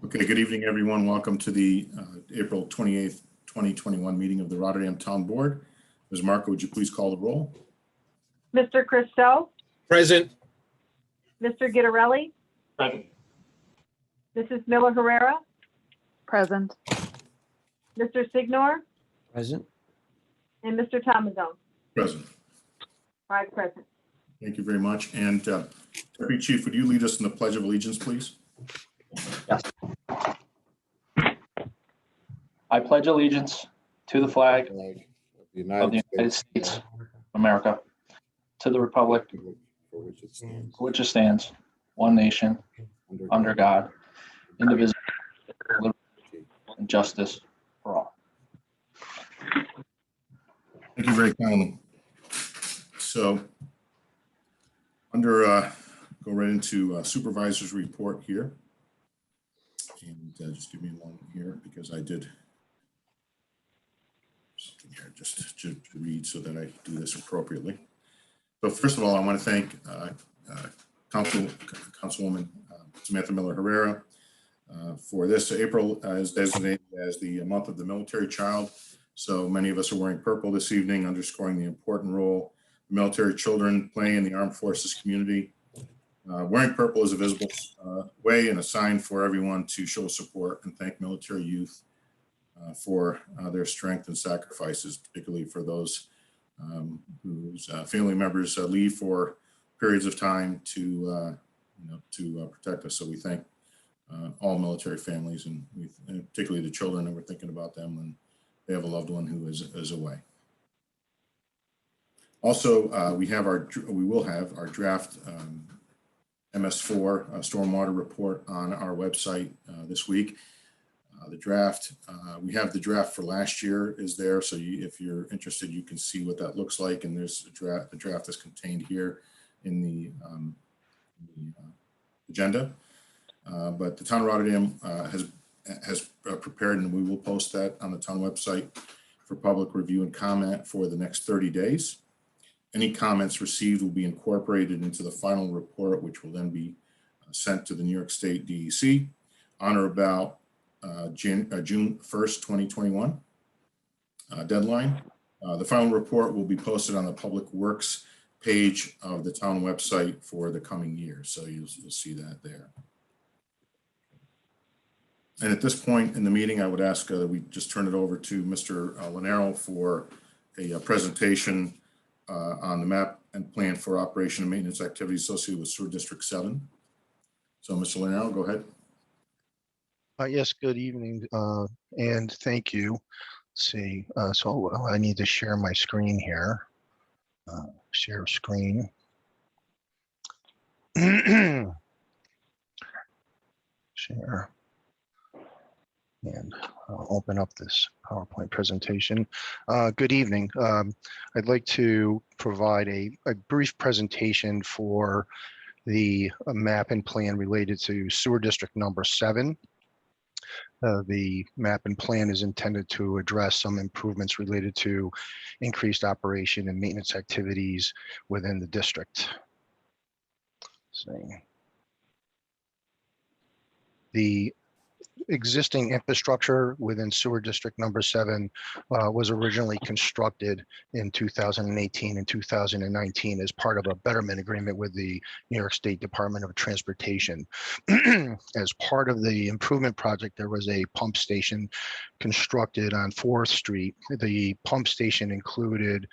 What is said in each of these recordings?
Okay, good evening, everyone. Welcome to the April 28th, 2021 meeting of the Rotterdam Town Board. Ms. Marco, would you please call the roll? Mr. Christo, Present. Mr. Gittarelli, Present. Mrs. Miller Herrera, Present. Mr. Signor, Present. and Mr. Tomazone. Present. 5 present. Thank you very much. And Deputy Chief, would you lead us in the Pledge of Allegiance, please? Yes. I pledge allegiance to the flag of the United States of America, to the republic for which it stands, one nation, under God, indivisible, with liberty and justice for all. Thank you very kindly. So, go right into Supervisor's report here. And just give me a moment here because I did something here just to read so that I do this appropriately. So first of all, I want to thank Councilwoman Samantha Miller Herrera for this. April is designated as the month of the military child. So many of us are wearing purple this evening, underscoring the important role military children play in the armed forces community. Wearing purple is a visible way and a sign for everyone to show support and thank military youth for their strength and sacrifices, particularly for those whose family members leave for periods of time to protect us. So we thank all military families and particularly the children, and we're thinking about them when they have a loved one who is away. Also, we will have our draft MS4 stormwater report on our website this week. The draft, we have the draft for last year is there. So if you're interested, you can see what that looks like. And there's a draft, the draft is contained here in the agenda. But the town of Rotterdam has prepared, and we will post that on the town website for public review and comment for the next 30 days. Any comments received will be incorporated into the final report, which will then be sent to the New York State DEC on or about June 1st, 2021 deadline. The final report will be posted on the Public Works page of the town website for the coming year. So you'll see that there. And at this point in the meeting, I would ask that we just turn it over to Mr. Lanero for a presentation on the map and plan for operation and maintenance activities associated with Sewer District 7. So Mr. Lanero, go ahead. Yes, good evening, and thank you. Let's see, so I need to share my screen here. Share screen. Share. And I'll open up this PowerPoint presentation. Good evening. I'd like to provide a brief presentation for the map and plan related to Sewer District number 7. The map and plan is intended to address some improvements related to increased operation and maintenance activities within the district. The existing infrastructure within Sewer District number 7 was originally constructed in 2018 and 2019 as part of a betterment agreement with the New York State Department of Transportation. As part of the improvement project, there was a pump station constructed on 4th Street. The pump station included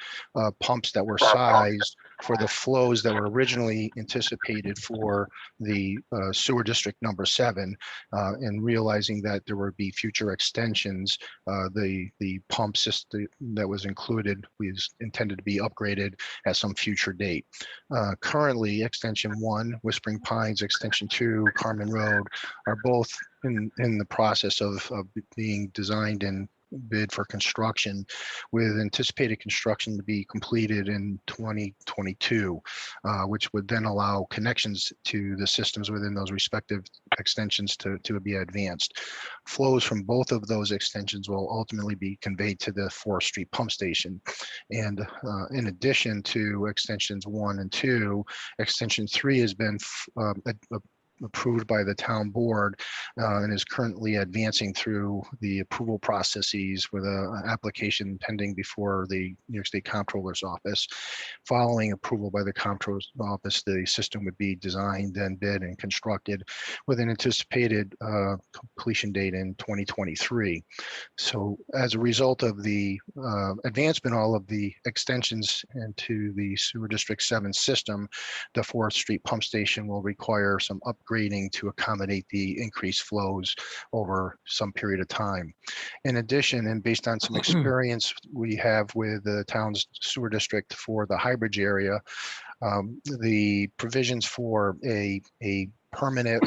pumps that were sized for the flows that were originally anticipated for the Sewer District number 7, and realizing that there would be future extensions, the pump system that was included was intended to be upgraded at some future date. Currently, Extension 1, Whispering Pines, Extension 2, Carmen Road are both in the process of being designed and bid for construction, with anticipated construction to be completed in 2022, which would then allow connections to the systems within those respective extensions to be advanced. Flows from both of those extensions will ultimately be conveyed to the 4th Street pump station. And in addition to extensions 1 and 2, extension 3 has been approved by the town board and is currently advancing through the approval processes with an application pending before the New York State Comptroller's Office. Following approval by the Comptroller's Office, the system would be designed and bid and constructed with an anticipated completion date in 2023. So as a result of the advancement, all of the extensions into the Sewer District 7 system, the 4th Street pump station will require some upgrading to accommodate the increased flows over some period of time. In addition, and based on some experience we have with the town's sewer district for the Highbridge area, the provisions for a permanent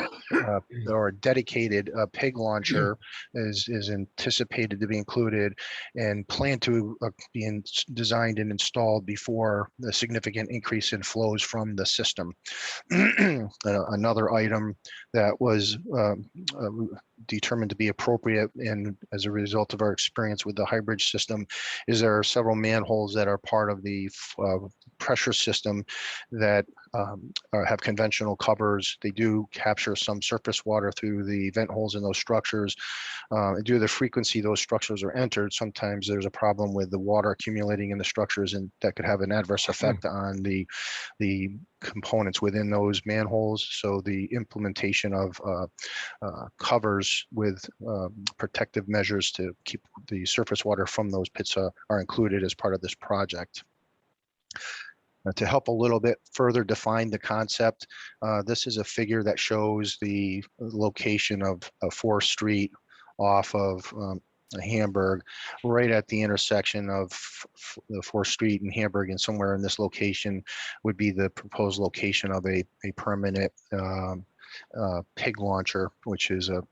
or dedicated pig launcher is anticipated to be included and planned to be designed and installed before the significant increase in flows from the system. Another item that was determined to be appropriate, and as a result of our experience with the Highbridge system, is there are several manholes that are part of the pressure system that have conventional covers. They do capture some surface water through the vent holes in those structures. Due to the frequency those structures are entered, sometimes there's a problem with the water accumulating in the structures, and that could have an adverse effect on the components within those manholes. So the implementation of covers with protective measures to keep the surface water from those pits are included as part of this project. To help a little bit further define the concept, this is a figure that shows the location of 4th Street off of Hamburg, right at the intersection of the 4th Street and Hamburg, and somewhere in this location would be the proposed location of a permanent pig launcher, which is a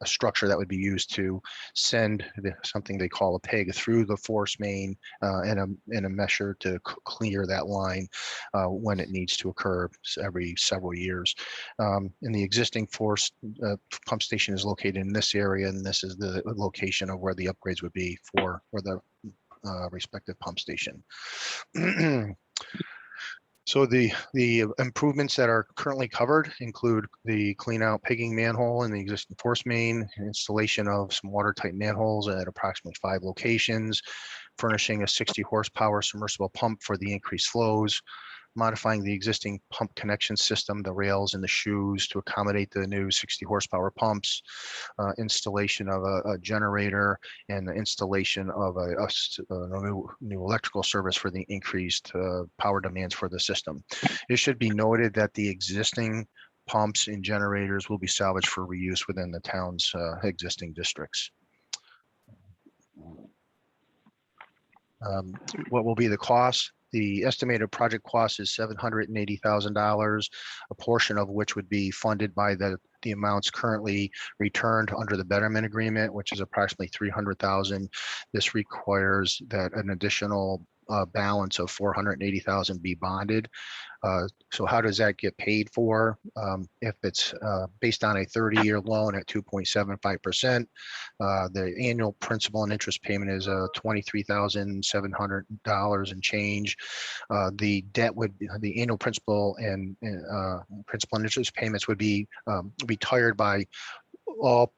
structure that would be used to send something they call a pig through the force main in a measure to clear that line when it needs to occur every several years. And the existing force pump station is located in this area, and this is the location of where the upgrades would be for the respective pump station. So the improvements that are currently covered include the clean out pigging manhole in the existing force main, installation of some watertight manholes at approximately 5 locations, furnishing a 60 horsepower submersible pump for the increased flows, modifying the existing pump connection system, the rails and the shoes to accommodate the new 60 horsepower pumps, installation of a generator, and the installation of a new electrical service for the increased power demands for the system. It should be noted that the existing pumps and generators will be salvaged for reuse within the town's existing districts. What will be the cost? The estimated project cost is $780,000, a portion of which would be funded by the amounts currently returned under the betterment agreement, which is approximately $300,000. This requires that an additional balance of $480,000 be bonded. So how does that get paid for? If it's based on a 30-year loan at 2.75%, the annual principal and interest payment is $23,700 and change. The debt would be, the annual principal and interest payments would be retired by all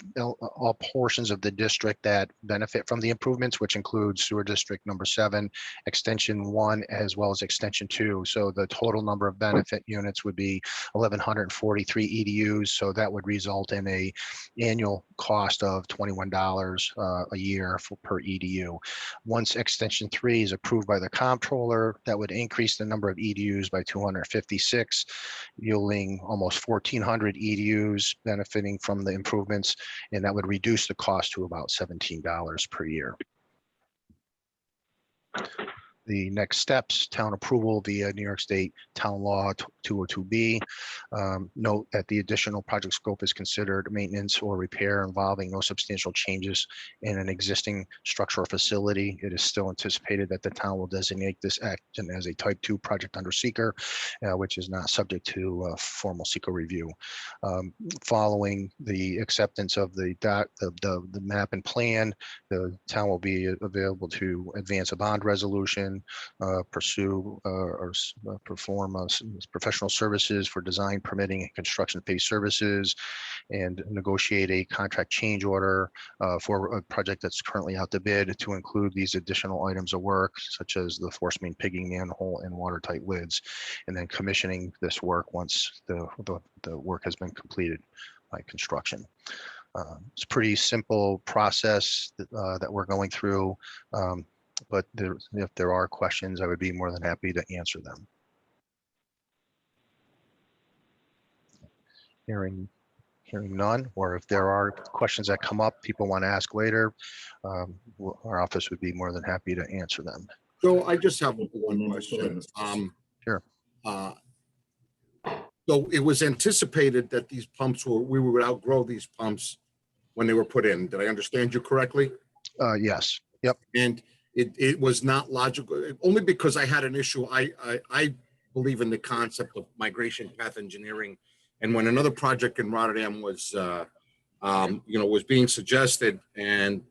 portions of the district that benefit from the improvements, which includes sewer district number 7, extension 1, as well as extension 2. So the total number of benefit units would be 1,143 EDUs. So that would result in a annual cost of $21 a year per EDU. Once extension 3 is approved by the comptroller, that would increase the number of EDUs by 256, yielding almost 1,400 EDUs benefiting from the improvements, and that would reduce the cost to about $17 per year. The next steps, town approval via New York State Town Law 202B. Note that the additional project scope is considered maintenance or repair involving no substantial changes in an existing structure or facility. It is still anticipated that the town will designate this action as a type 2 project under seeker, which is not subject to formal seeker review. Following the acceptance of the map and plan, the town will be available to advance a bond resolution can pursue or perform professional services for design, permitting, and construction phase services, and negotiate a contract change order for a project that's currently out to bid to include these additional items of work, such as the force main pigging manhole and watertight lids, and then commissioning this work once the work has been completed by construction. It's a pretty simple process that we're going through, but if there are questions, I would be more than happy to answer them. Hearing none, or if there are questions that come up, people want to ask later, our office would be more than happy to answer them. So I just have one question. Sure. So it was anticipated that these pumps we would outgrow these pumps when they were put in. Did I understand you correctly? Yes. Yep. And it was not logical, only because I had an issue. I believe in the concept of migration path engineering. And when another project in Rotterdam was, was being suggested, and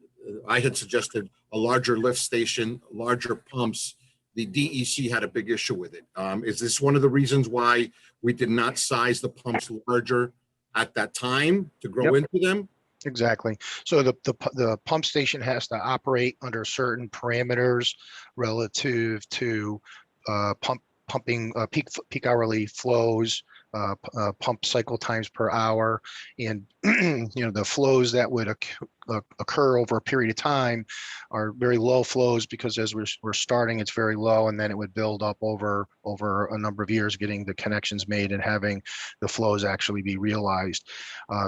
I had suggested a larger lift station, larger pumps, the DEC had a big issue with it. Is this one of the reasons why we did not size the pumps larger at that time to grow into them? Exactly. So the pump station has to operate under certain parameters relative to pumping peak hourly flows, pump cycle times per hour, and the flows that would occur over a period of time are very low flows, because as we're starting, it's very low, and then it would build up over a number of years, getting the connections made and having the flows actually be realized.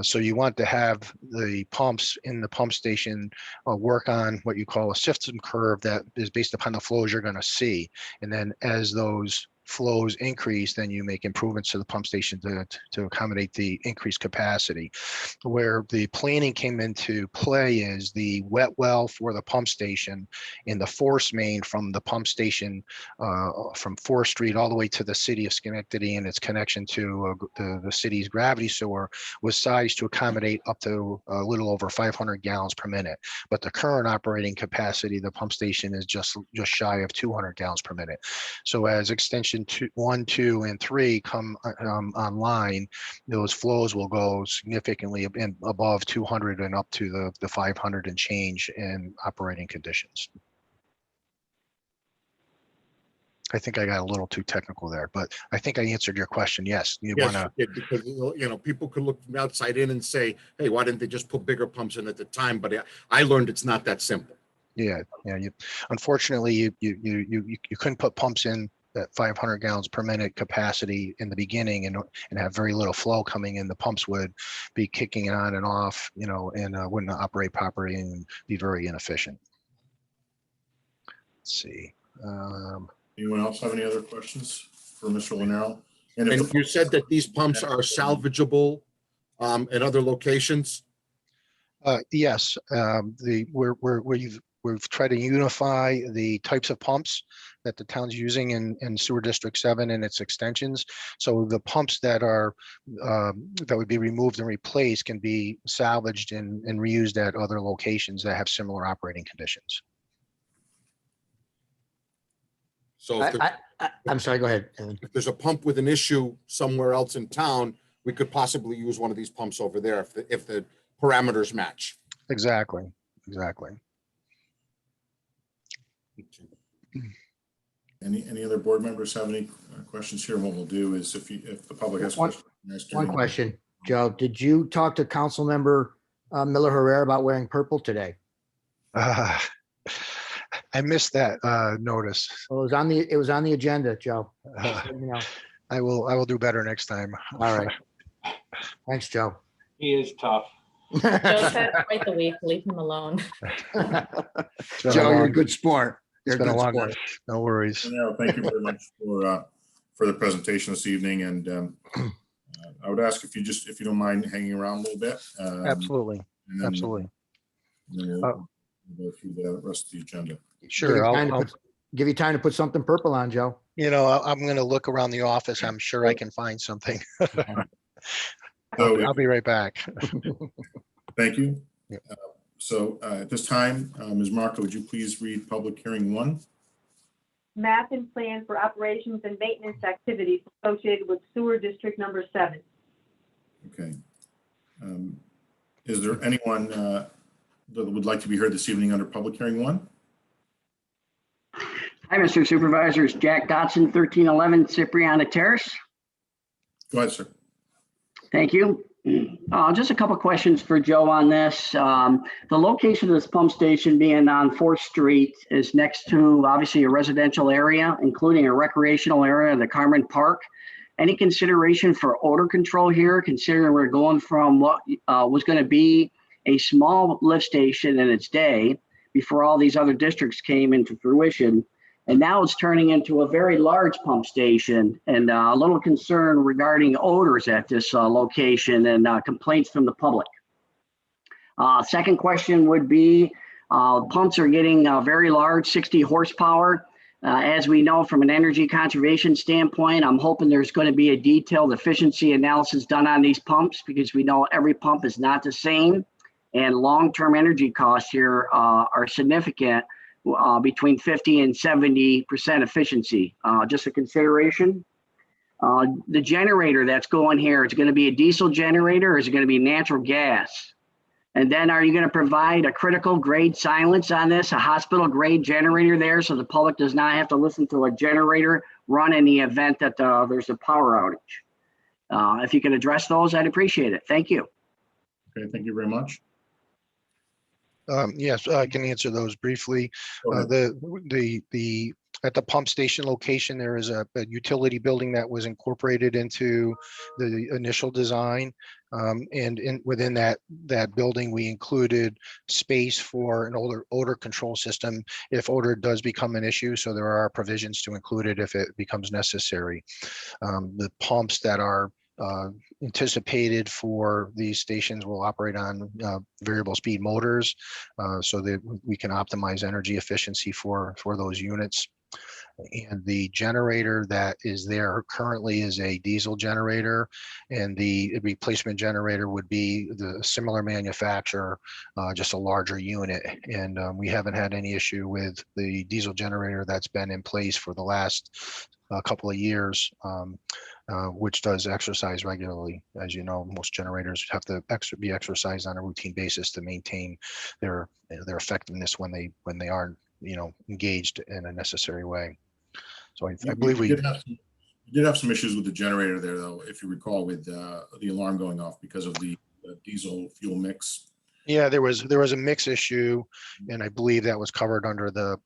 So you want to have the pumps in the pump station work on what you call a system curve that is based upon the flows you're going to see, and then as those flows increase, then you make improvements to the pump station to accommodate the increased capacity. Where the planning came into play is the wet well for the pump station and the force main from the pump station from 4th Street all the way to the city of Schenectady and its connection to the city's gravity sewer was sized to accommodate up to a little over 500 gallons per minute. But the current operating capacity of the pump station is just shy of 200 gallons per minute. So as extension 1, 2, and 3 come online, those flows will go significantly above 200 and up to the 500 and change in operating conditions. I think I got a little too technical there, but I think I answered your question. Yes, you Yes, want to. you did, because people could look from outside in and say, "Hey, why didn't they just put bigger pumps in at the time?" But I learned it's not that simple. Yeah. Unfortunately, you couldn't put pumps in that 500 gallons per minute capacity in the beginning and have very little flow coming in. The pumps would be kicking on and off, and wouldn't operate properly and be very inefficient. Let's see. Anyone else have any other questions for Mr. Lennero? And you said that these pumps are salvageable at other locations? Yes, we've tried to unify the types of pumps that the town's using in Sewer District 7 and its extensions. So the pumps that would be removed and replaced can be salvaged and reused at other locations that have similar operating conditions. So I'm sorry, go ahead, Evan. if there's a pump with an issue somewhere else in town, we could possibly use one of these pumps over there if the parameters match. Exactly. Any other board members have any questions here? What we'll do is if the public has questions. One question, Joe, did you talk to council member Miller Herrera about wearing purple today? I missed that notice. Well, it was on the agenda, Joe. I will do better next time. All right. Thanks, Joe. He is tough. Joe's had quite the week. Leave him alone. Joe, you're a good sport. It's been a long one. No worries. Lennero, thank you very much for the presentation this evening, and I would ask if you don't mind hanging around a little bit. Absolutely. And then we'll go through the rest of the agenda. Sure. Give you time to put something purple on, Joe. I'm going to look around the office. I'm sure I can find something. So I'll be right back. thank you. Yeah. So at this time, Ms. Marco, would you please read public hearing 1? map and plan for operations and maintenance activities associated with sewer district number 7. Okay. Is there anyone that would like to be heard this evening under public hearing 1? Hi, Mr. Supervisors. Jack Dotson, 1311 Cipriana Terrace. Go ahead, sir. Thank you. Just a couple questions for Joe on this. The location of this pump station being on 4th Street is next to obviously a residential area, including a recreational area, the Carmen Park. Any consideration for odor control here, considering we're going from what was going to be a small lift station in its day before all these other districts came into fruition? And now it's turning into a very large pump station, and a little concern regarding odors at this location and complaints from the public. Second question would be, pumps are getting very large, 60 horsepower. As we know from an energy conservation standpoint, I'm hoping there's going to be a detailed efficiency analysis done on these pumps, because we know every pump is not the same, and long-term energy costs here are significant. Between 50 and 70% efficiency. Just a consideration. The generator that's going here, is it going to be a diesel generator or is it going to be natural gas? And then are you going to provide a critical grade silence on this, a hospital grade generator there, so the public does not have to listen to a generator run in the event that there's a power outage? If you can address those, I'd appreciate it. Thank you. Okay, thank you very much. Yes, I can answer those briefly. Go ahead. At the pump station location, there is a utility building that was incorporated into the initial design. Within that building, we included space for an odor control system if odor does become an issue. So there are provisions to include it if it becomes necessary. The pumps that are anticipated for these stations will operate on variable speed motors, so that we can optimize energy efficiency for those units. And the generator that is there currently is a diesel generator, and the replacement generator would be the similar manufacturer, just a larger unit. And we haven't had any issue with the diesel generator that's been in place for the last couple of years, which does exercise regularly. As you know, most generators have to be exercised on a routine basis to maintain their effectiveness when they aren't, engaged in a necessary way. So I believe we did have some issues with the generator there, though, if you recall, with the alarm going off because of the diesel fuel mix. Yeah, there was a mix issue, and I believe that was covered under the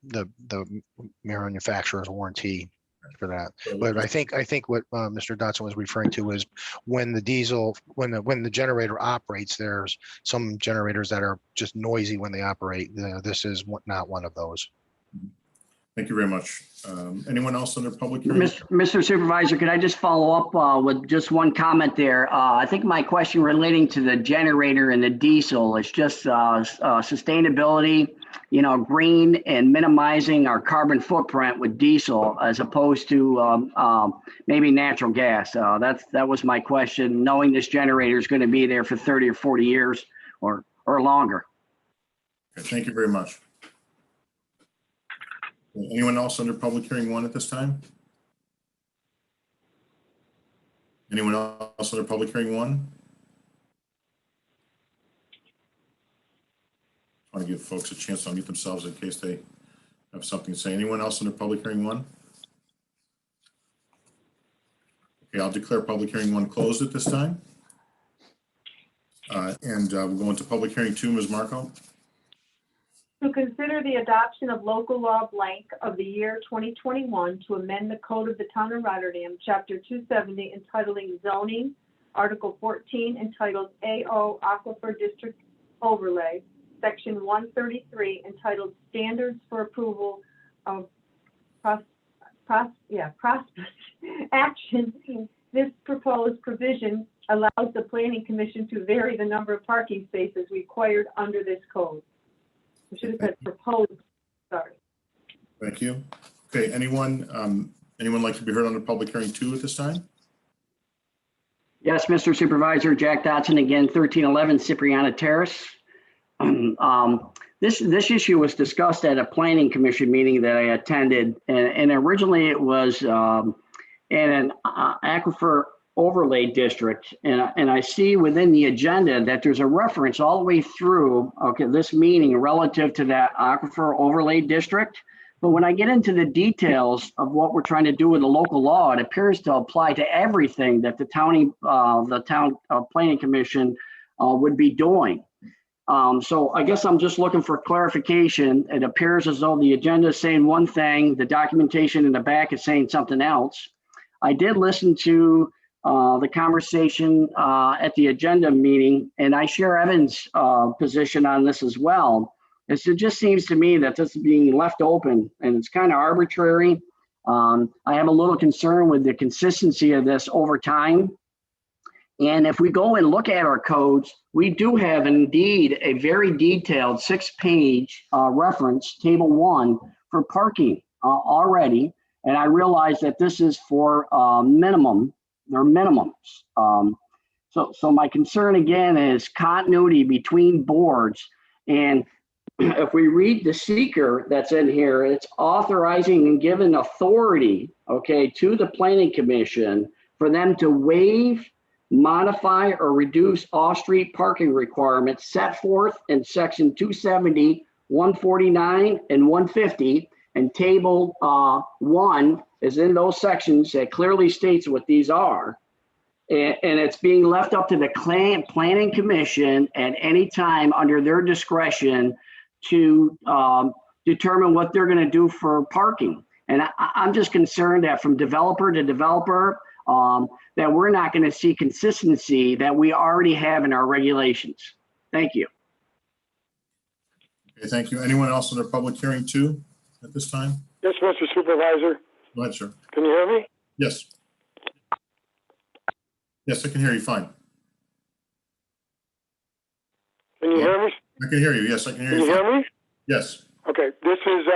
manufacturer's warranty for that. But I think what Mr. Dotson was referring to is when the generator operates, there's some generators that are just noisy when they operate. This is not one of those. Thank you very much. Anyone else under public hearing? Mr. Supervisor, could I just follow up with just one comment there? I think my question relating to the generator and the diesel is just sustainability, green and minimizing our carbon footprint with diesel as opposed to maybe natural gas. That was my question, knowing this generator is going to be there for 30 or 40 years or longer. Okay, thank you very much. Anyone else under public hearing 1 at this time? Anyone else under public hearing 1? I want to give folks a chance to unmute themselves in case they have something to say. Anyone else under public hearing 1? Okay, I'll declare public hearing 1 closed at this time. And we'll go into public hearing 2, Ms. Marco. To consider the adoption of local law blank of the year 2021 to amend the code of the town of Rotterdam, chapter 270, entitling zoning, article 14, entitled AO Aquifer District Overlay, section 133, entitled Standards for Approval of Prosperous Action. This proposed provision allows the planning commission to vary the number of parking spaces required under this code. We should have said proposed, sorry. Thank you. Okay, anyone like to be heard under public hearing 2 at this time? Yes, Mr. Supervisor, Jack Dotson again, 1311 Cipriana Terrace. this issue was discussed at a planning commission meeting that I attended, and originally it was in an aquifer overlay district, and I see within the agenda that there's a reference all the way through, okay, this meeting relative to that aquifer overlay district. But when I get into the details of what we're trying to do with the local law, it appears to apply to everything that the town planning commission would be doing. So I guess I'm just looking for clarification. It appears as though the agenda is saying one thing, the documentation in the back is saying something else. I did listen to the conversation at the agenda meeting, and I share Evan's position on this as well. It just seems to me that this is being left open and it's kind of arbitrary. I have a little concern with the consistency of this over time. And if we go and look at our codes, we do have indeed a very detailed 6-page reference, table 1, for parking already. And I realize that this is for minimum, they're minimums. So my concern again is continuity between boards. And if we read the seeker that's in here, it's authorizing and giving authority, okay, to the planning commission for them to waive, modify, or reduce off-street parking requirements set forth in section 270, 149, and 150. And table 1 is in those sections that clearly states what these are. And it's being left up to the planning commission at any time under their discretion to determine what they're going to do for parking. And I'm just concerned that from developer to developer, that we're not going to see consistency that we already have in our regulations. Thank you. Okay, thank you. Anyone else in their public hearing too at this time? Yes, Mr. Supervisor. Go ahead, sir. Can you hear me? Yes. Yes, I can hear you fine. Can you hear me? I can hear you. Yes, I can hear Can you. you fine. hear me? Yes. Okay, this is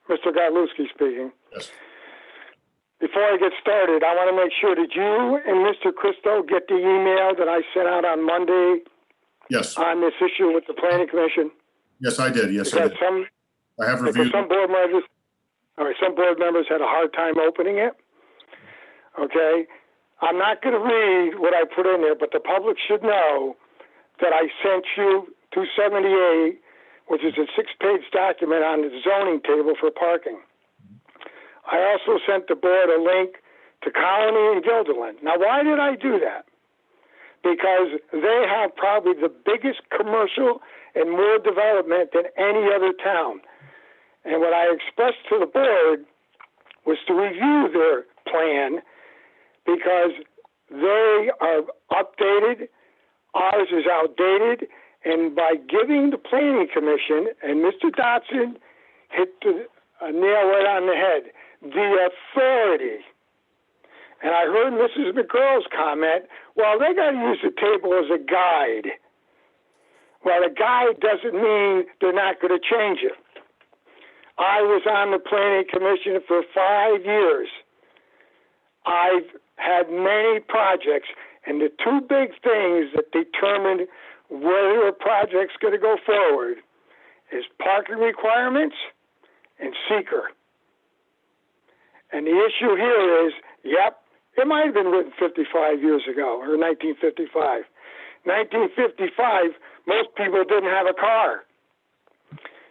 Mr. Godlewski speaking. Yes. Before I get started, I want to make sure, did you and Mr. Christo get the email that I sent out on Monday Yes. on this issue with the Planning Commission? Yes, I did. Yes, I Because did. I have reviewed. some board members, some board members had a hard time opening it. Okay, I'm not going to read what I put in there, but the public should know that I sent you 278, which is a 6-page document on the zoning table for parking. I also sent the board a link to Colony and Guilderland. Now, why did I do that? Because they have probably the biggest commercial and more development than any other town. And what I expressed to the board was to review their plan because they are updated, ours is outdated, and by giving the Planning Commission, and Mr. Dotson hit the nail right on the head, the authority. And I heard Mrs. McGurl's comment, well, they got to use the table as a guide. Well, a guide doesn't mean they're not going to change it. I was on the Planning Commission for 5 years. I've had many projects, and the two big things that determine whether a project's going to go forward is parking requirements and seeker. And the issue here is, yep, it might have been written 55 years ago, or 1955. 1955, most people didn't have a car.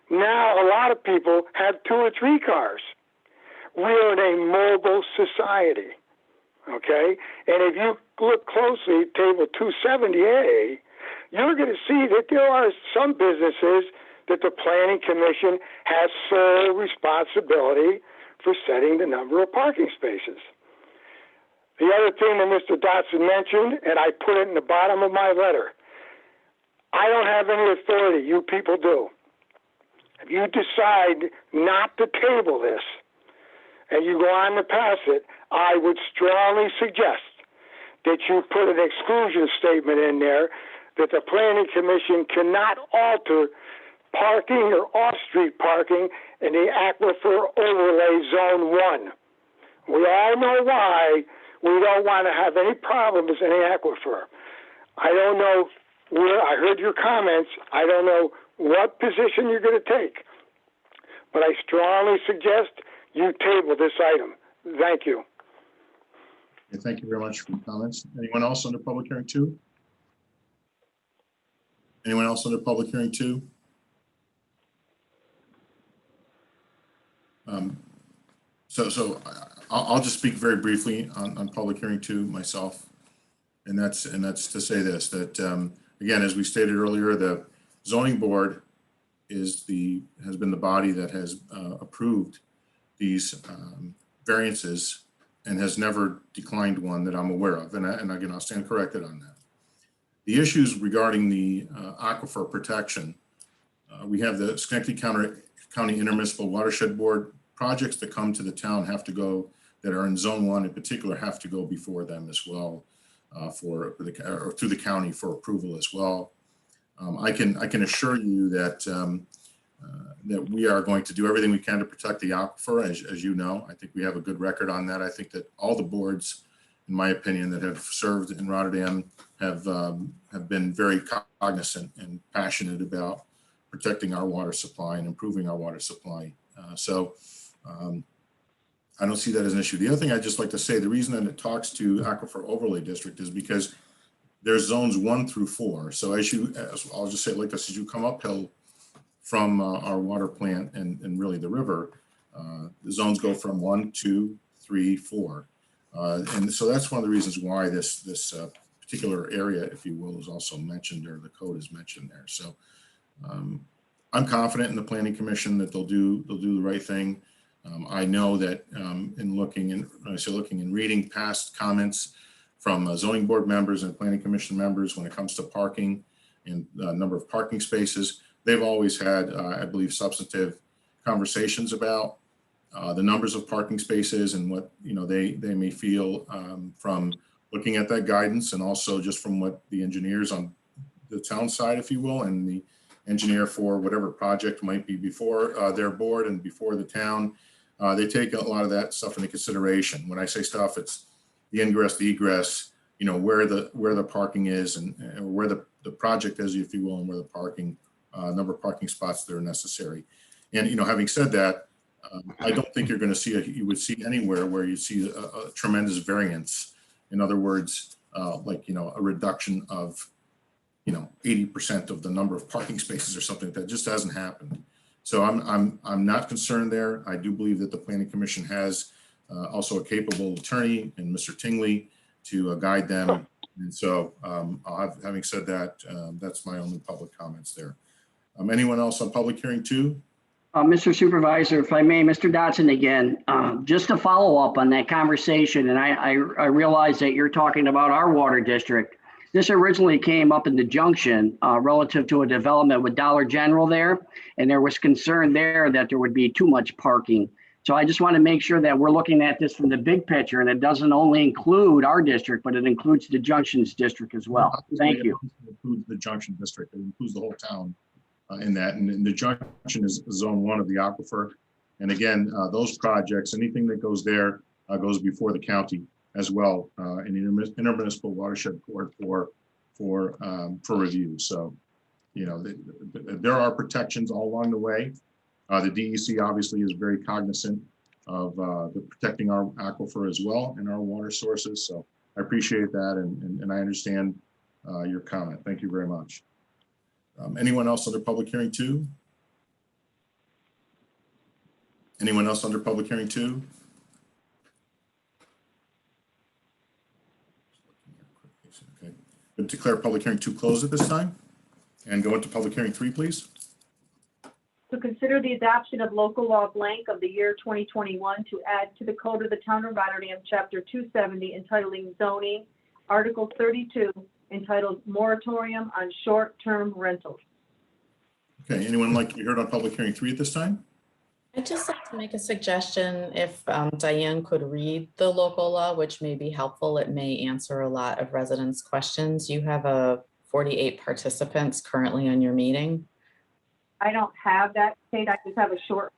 Now, a lot of people have 2 or 3 cars. We're in a mobile society, okay? And if you look closely at Table 270A, you're going to see that there are some businesses that the Planning Commission has sole responsibility for setting the number of parking spaces. The other thing that Mr. Dotson mentioned, and I put it in the bottom of my letter, I don't have any authority, you people do. If you decide not to table this and you go on to pass it, I would strongly suggest that you put an exclusion statement in there that the Planning Commission cannot alter parking or off-street parking in the Aquifer Overlay Zone 1. We all know why we don't want to have any problems in the aquifer. I don't know where, I heard your comments, I don't know what position you're going to take. But I strongly suggest you table this item. Thank you. Okay, thank you very much for your comments. Anyone else under public hearing 2? Anyone else under public hearing 2? So I'll just speak very briefly on public hearing 2 myself. And that's to say this, that again, as we stated earlier, the zoning board has been the body that has approved these variances and has never declined one that I'm aware of. And again, I'll stand corrected on that. The issues regarding the aquifer protection, we have the Schenectady County Intermunicipal Watershed Board projects that come to the town have to go, that are in zone 1 in particular, have to go before them as well or through the county for approval as well. I can assure you that that we are going to do everything we can to protect the aquifer, as you know. I think we have a good record on that. I think that all the boards, in my opinion, that have served in Rotterdam have been very cognizant and passionate about protecting our water supply and improving our water supply. I don't see that as an issue. The other thing I'd just like to say, the reason that it talks to Aquifer Overlay District is because there's zones 1 through 4. So I'll just say it like this, as you come uphill from our water plant and really the river, the zones go from 1, 2, 3, 4. And so that's one of the reasons why this particular area, if you will, is also mentioned, or the code is mentioned there. So I'm confident in the Planning Commission that they'll do the right thing. I know that in looking and reading past comments from zoning board members and Planning Commission members when it comes to parking and number of parking spaces, they've always had, I believe, substantive conversations about the numbers of parking spaces and what they may feel from looking at that guidance, and also just from what the engineers on the town side, if you will, and the engineer for whatever project might be before their board and before the town. They take a lot of that stuff into consideration. When I say stuff, it's the ingress, the egress, where the parking is and where the project is, if you will, and where the parking number of parking spots that are necessary. And having said that, I don't think you're going to see you would see anywhere where you see a tremendous variance. In other words, like a reduction of 80% of the number of parking spaces or something. That just hasn't happened. So I'm not concerned there. I do believe that the Planning Commission has also a capable attorney in Mr. Tingley to guide them. And so having said that, that's my only public comments there. Anyone else on public hearing 2? Mr. Supervisor, if I may, Mr. Dotson again, just to follow up on that conversation, and I realize that you're talking about our water district. This originally came up in the junction relative to a development with Dollar General there, and there was concern there that there would be too much parking. So I just want to make sure that we're looking at this from the big picture, and it doesn't only include our district, but it includes the Junctions district as well. Thank you. It includes the Junction district. It includes the whole town in that. And the Junction is zone 1 of the aquifer. And again, those projects, anything that goes there goes before the county as well in the Intermunicipal Watershed Board for review. So, there are protections all along the way. The DEC obviously is very cognizant of the protecting our aquifer as well and our water sources. So I appreciate that, and I understand your comment. Thank you very much. Anyone else under public hearing 2? Anyone else under public hearing 2? Okay. We'll declare public hearing 2 closed at this time and go into public hearing 3, please. To consider the adoption of local law blank of the year 2021 to add to the code of the town of Rotterdam, chapter 270, entitling zoning, article 32, entitled moratorium on short-term rentals. Okay, anyone like to be heard on public hearing 3 at this time? I'd just like to make a suggestion. If Diane could read the local law, which may be helpful, it may answer a lot of residents' questions. You have 48 participants currently on your meeting. I don't have that, Kate. I just have a short.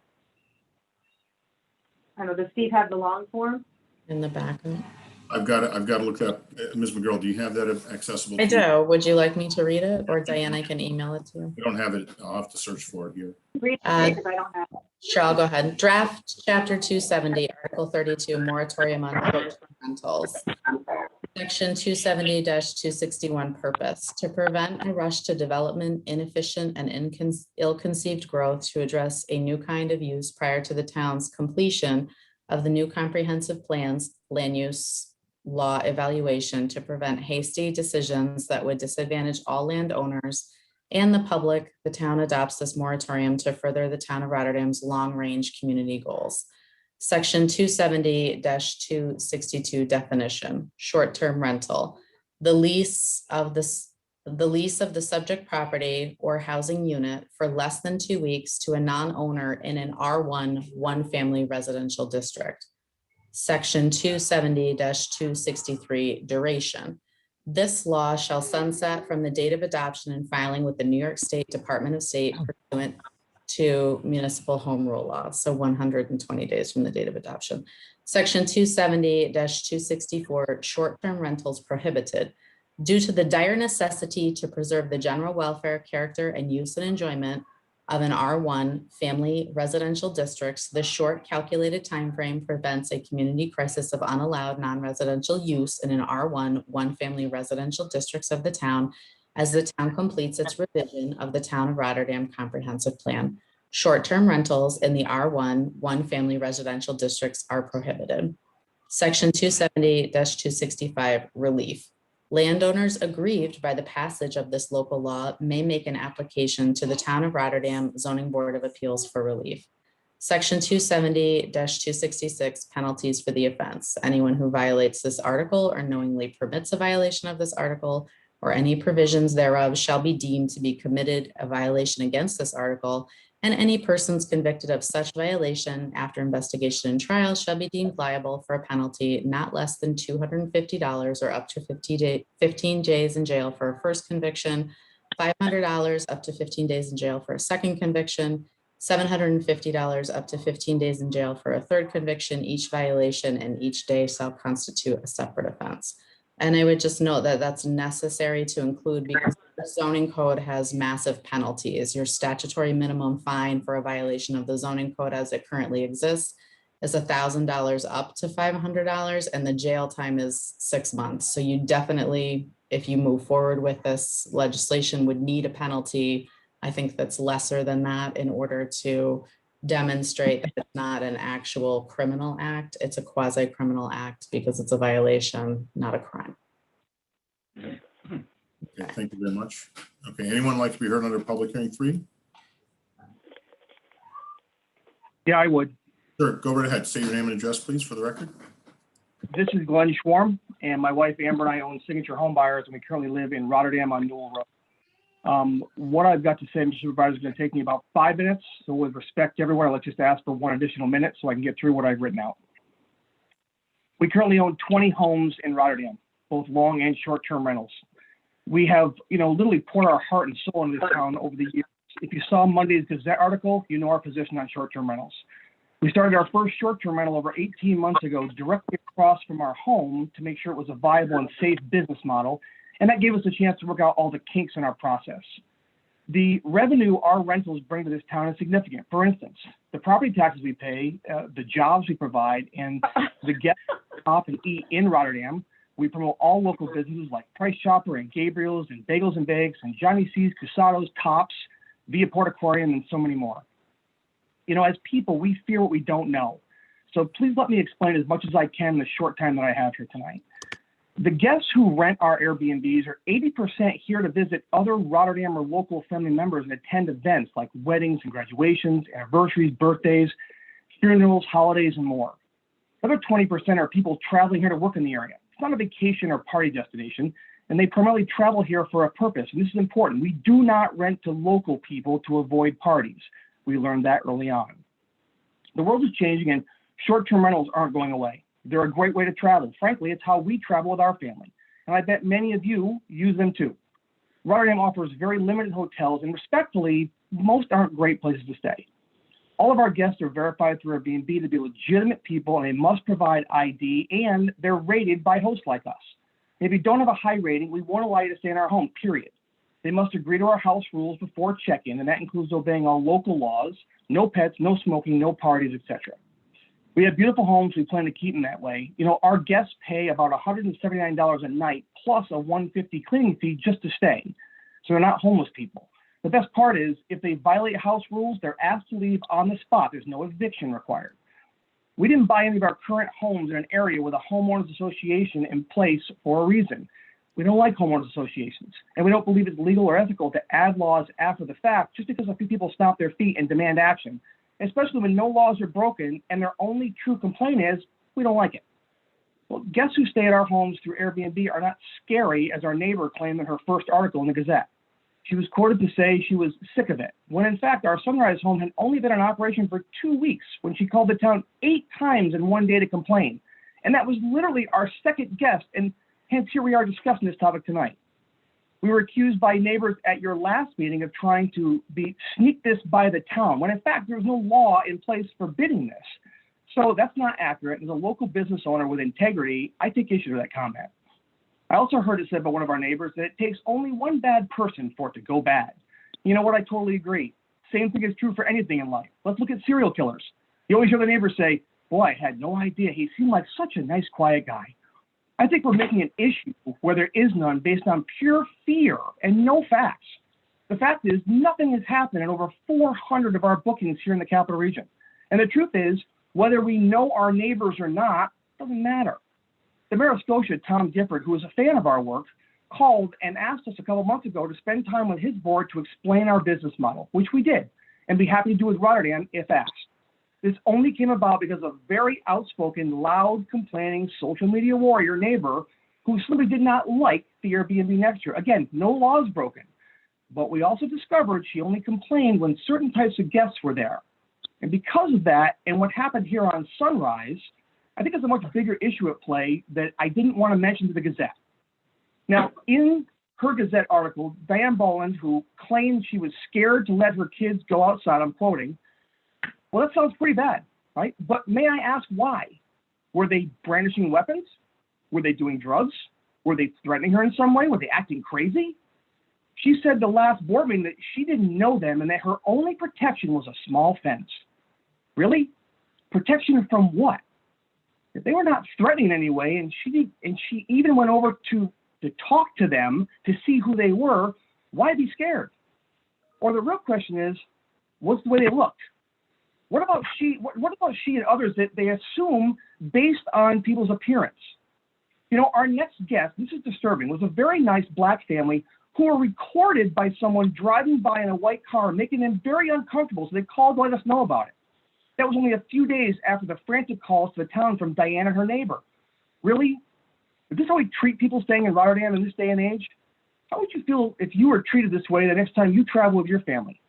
I don't know, does Steve have the long form? In the back. I've got to look that. Ms. McGurl, do you have that accessible? I to you? do. Would you like me to read it, or Diane, I can email it to you? I don't have it. I'll have to search for it here. Read it, because I don't have it. Sure, I'll go ahead. Draft Chapter 270, Article 32, Moratorium on Short-Term Rentals. Section 270-261 purpose, to prevent a rush to development, inefficient and ill-conceived growth to address a new kind of use prior to the town's completion of the new comprehensive plans, land use law evaluation, to prevent hasty decisions that would disadvantage all landowners and the public. The town adopts this moratorium to further the town of Rotterdam's long-range community goals. Section 270-262 definition, short-term rental. The lease of the subject property or housing unit for less than 2 weeks to a non-owner in an R1 one-family residential district. Section 270-263 duration. This law shall sunset from the date of adoption and filing with the New York State Department of State pursuant to municipal home rule law, so 120 days from the date of adoption. Section 270-264, short-term rentals prohibited. Due to the dire necessity to preserve the general welfare, character, and use and enjoyment of an R1 family residential districts, the short calculated timeframe prevents a community crisis of unallowed non-residential use in an R1 one-family residential districts of the town as the town completes its revision of the Town of Rotterdam Comprehensive Plan. Short-term rentals in the R1 one-family residential districts are prohibited. Section 270-265 relief. Landowners aggrieved by the passage of this local law may make an application to the Town of Rotterdam Zoning Board of Appeals for relief. Section 270-266 penalties for the offense. Anyone who violates this article or knowingly permits a violation of this article or any provisions thereof shall be deemed to be committed a violation against this article, and any persons convicted of such violation after investigation and trial shall be deemed liable for a penalty not less than $250 or up to 15 days in jail for a first conviction, $500 up to 15 days in jail for a second conviction, $750 up to 15 days in jail for a third conviction. Each violation and each day shall constitute a separate offense. And I would just note that that's necessary to include because the zoning code has massive penalties. Your statutory minimum fine for a violation of the zoning code as it currently exists is $1,000 up to $500, and the jail time is 6 months. So you definitely, if you move forward with this legislation, would need a penalty, I think that's lesser than that, in order to demonstrate that it's not an actual criminal act. It's a quasi-criminal act because it's a violation, not a crime. Okay, thank you very much. Okay, anyone like to be heard under public hearing 3? Yeah, I would. Sure, go right ahead. Say your name and address, please, for the record. This is Glenn Schwarm, and my wife Amber and I own Signature Home Buyers, and we currently live in Rotterdam on Newell Road. What I've got to say, Mr. Supervisor, is going to take me about 5 minutes. So with respect to everyone, let's just ask for 1 additional minute so I can get through what I've written out. We currently own 20 homes in Rotterdam, both long and short-term rentals. We have, literally poured our heart and soul into this town over the years. If you saw Monday's Gazette article, you know our position on short-term rentals. We started our first short-term rental over 18 months ago, directly across from our home to make sure it was a viable and safe business model. And that gave us a chance to work out all the kinks in our process. The revenue our rentals bring to this town is significant. For instance, the property taxes we pay, the jobs we provide, and the guests stop and eat in Rotterdam. We promote all local businesses like Price Chopper and Gabriel's and Bagels and Bakes and Johnny C's, Cusados, Tops, Via Port Aquarium, and so many more. As people, we fear what we don't know. So please let me explain as much as I can in the short time that I have here tonight. The guests who rent our Airbnbs are 80% here to visit other Rotterdam or local family members and attend events like weddings and graduations, anniversaries, birthdays, funerals, holidays, and more. The other 20% are people traveling here to work in the area. It's not a vacation or party destination, and they primarily travel here for a purpose. And this is important. We do not rent to local people to avoid parties. We learned that early on. The world is changing, and short-term rentals aren't going away. They're a great way to travel. Frankly, it's how we travel with our family. And I bet many of you use them too. Rotterdam offers very limited hotels, and respectfully, most aren't great places to stay. All of our guests are verified through Airbnb to be legitimate people, and they must provide ID, and they're rated by hosts like us. If you don't have a high rating, we won't allow you to stay in our home, period. They must agree to our house rules before check-in, and that includes obeying all local laws, no pets, no smoking, no parties, etc. We have beautiful homes. We plan to keep them that way. You know, our guests pay about $179 a night plus a $150 cleaning fee just to stay. So they're not homeless people. The best part is if they violate house rules, they're asked to leave on the spot. There's no eviction required. We didn't buy any of our current homes in an area with a homeowners association in place for a reason. We don't like homeowners associations, and we don't believe it's legal or ethical to add laws after the fact just because a few people stomp their feet and demand action, especially when no laws are broken and their only true complaint is, we don't like it. Well, guests who stay at our homes through Airbnb are not scary, as our neighbor claimed in her first article in the Gazette. She was quoted to say she was sick of it, when in fact our Sunrise home had only been in operation for 2 weeks when she called the town 8 times in one day to complain. And that was literally our second guest, and hence here we are discussing this topic tonight. We were accused by neighbors at your last meeting of trying to sneak this by the town, when in fact there's no law in place forbidding this. So that's not accurate. As a local business owner with integrity, I take issue with that comment. I also heard it said by one of our neighbors that it takes only one bad person for it to go bad. You know what? I totally agree. Same thing is true for anything in life. Let's look at serial killers. You always hear the neighbors say, boy, I had no idea. He seemed like such a nice, quiet guy. I think we're making an issue where there is none based on pure fear and no facts. The fact is, nothing has happened in over 400 of our bookings here in the capital region. And the truth is, whether we know our neighbors or not, doesn't matter. The mayor of Scotia, Tom Gifford, who is a fan of our work, called and asked us a couple months ago to spend time with his board to explain our business model, which we did, and be happy to do with Rotterdam if asked. This only came about because of a very outspoken, loud, complaining social media warrior neighbor who simply did not like the Airbnb next year. Again, no laws broken, but we also discovered she only complained when certain types of guests were there. And because of that, and what happened here on Sunrise, I think it's a much bigger issue at play that I didn't want to mention to the Gazette. Now, in her Gazette article, Diane Boland, who claimed she was scared to let her kids go outside, I'm quoting, well, that sounds pretty bad, right? But may I ask why? Were they brandishing weapons? Were they doing drugs? Were they threatening her in some way? Were they acting crazy? She said the last board meeting that she didn't know them and that her only protection was a small fence. Really? Protection from what? If they were not threatening in any way, and she even went over to talk to them to see who they were, why be scared? Or the real question is, what's the way they looked? What about she and others that they assume based on people's appearance? You know, our next guest, this is disturbing, was a very nice black family who were recorded by someone driving by in a white car, making them very uncomfortable, so they called to let us know about it. That was only a few days after the frantic calls to the town from Diane and her neighbor. Really? Is this how we treat people staying in Rotterdam in this day and age? How would you feel if you were treated this way the next time you travel with your family?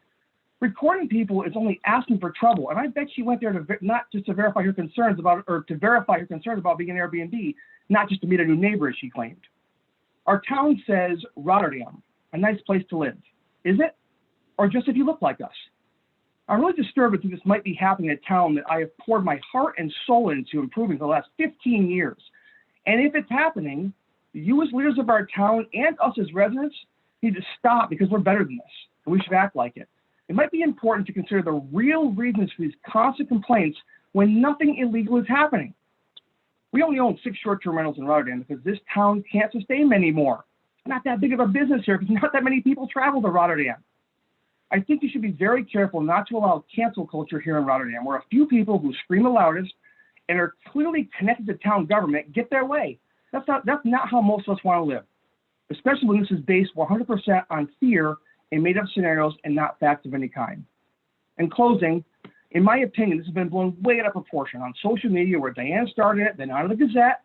Recording people is only asking for trouble, and I bet she went there to not just to verify her concerns about, or to verify her concerns about being an Airbnb, not just to meet a new neighbor, as she claimed. Our town says Rotterdam, a nice place to live. Is it? Or just if you look like us? I'm really disturbed that this might be happening in a town that I have poured my heart and soul into improving for the last 15 years. And if it's happening, you as leaders of our town and us as residents need to stop, because we're better than this, and we should act like it. It might be important to consider the real reasons for these constant complaints when nothing illegal is happening. We only own 6 short-term rentals in Rotterdam because this town can't sustain many more. It's not that big of a business here because not that many people travel to Rotterdam. I think you should be very careful not to allow cancel culture here in Rotterdam, where a few people who scream the loudest and are clearly connected to town government get their way. That's not how most of us want to live, especially when this is based 100% on fear and made-up scenarios and not facts of any kind. In closing, in my opinion, this has been blown way out of proportion on social media, where Diane started it, then out of the Gazette,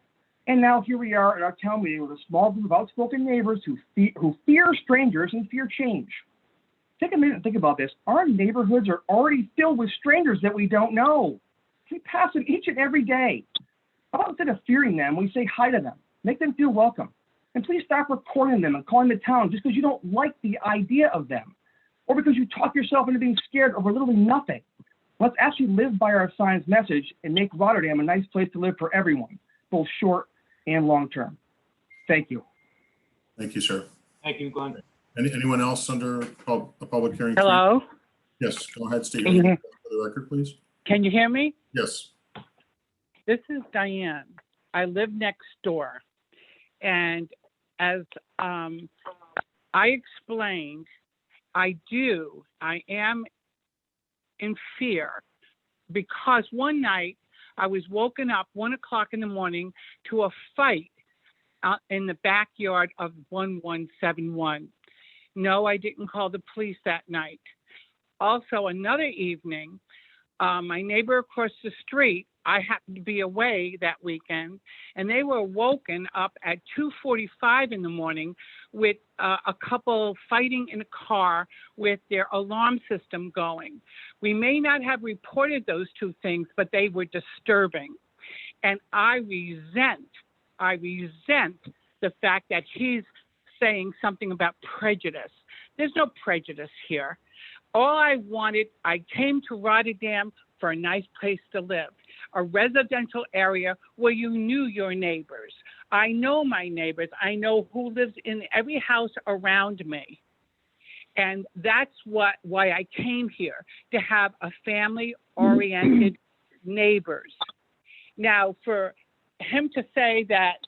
and now here we are at our town meeting with a small group of outspoken neighbors who fear strangers and fear change. Take a minute and think about this. Our neighborhoods are already filled with strangers that we don't know. We pass them each and every day. How about instead of fearing them, we say hi to them, make them feel welcome. And please stop recording them and calling the town just because you don't like the idea of them, or because you talk yourself into being scared over literally nothing. Let's actually live by our sign's message and make Rotterdam a nice place to live for everyone, both short and long term. Thank you. Thank you, sir. Thank you, Glenn. Anyone else under a public hearing? Hello, Yes, go ahead, Steve. Can you hear- For the record, please. can you hear me? Yes. This is Diane. I live next door. And as I explained, I am in fear because one night I was woken up 1 o'clock in the morning to a fight in the backyard of 1171. No, I didn't call the police that night. Also, another evening, my neighbor across the street, I happened to be away that weekend, and they were woken up at 2:45 in the morning with a couple fighting in a car with their alarm system going. We may not have reported those two things, but they were disturbing. And I resent the fact that he's saying something about prejudice. There's no prejudice here. All I came to Rotterdam for a nice place to live, a residential area where you knew your neighbors. I know my neighbors. I know who lives in every house around me. And that's why I came here, to have a family-oriented neighbors. Now, for him to say that,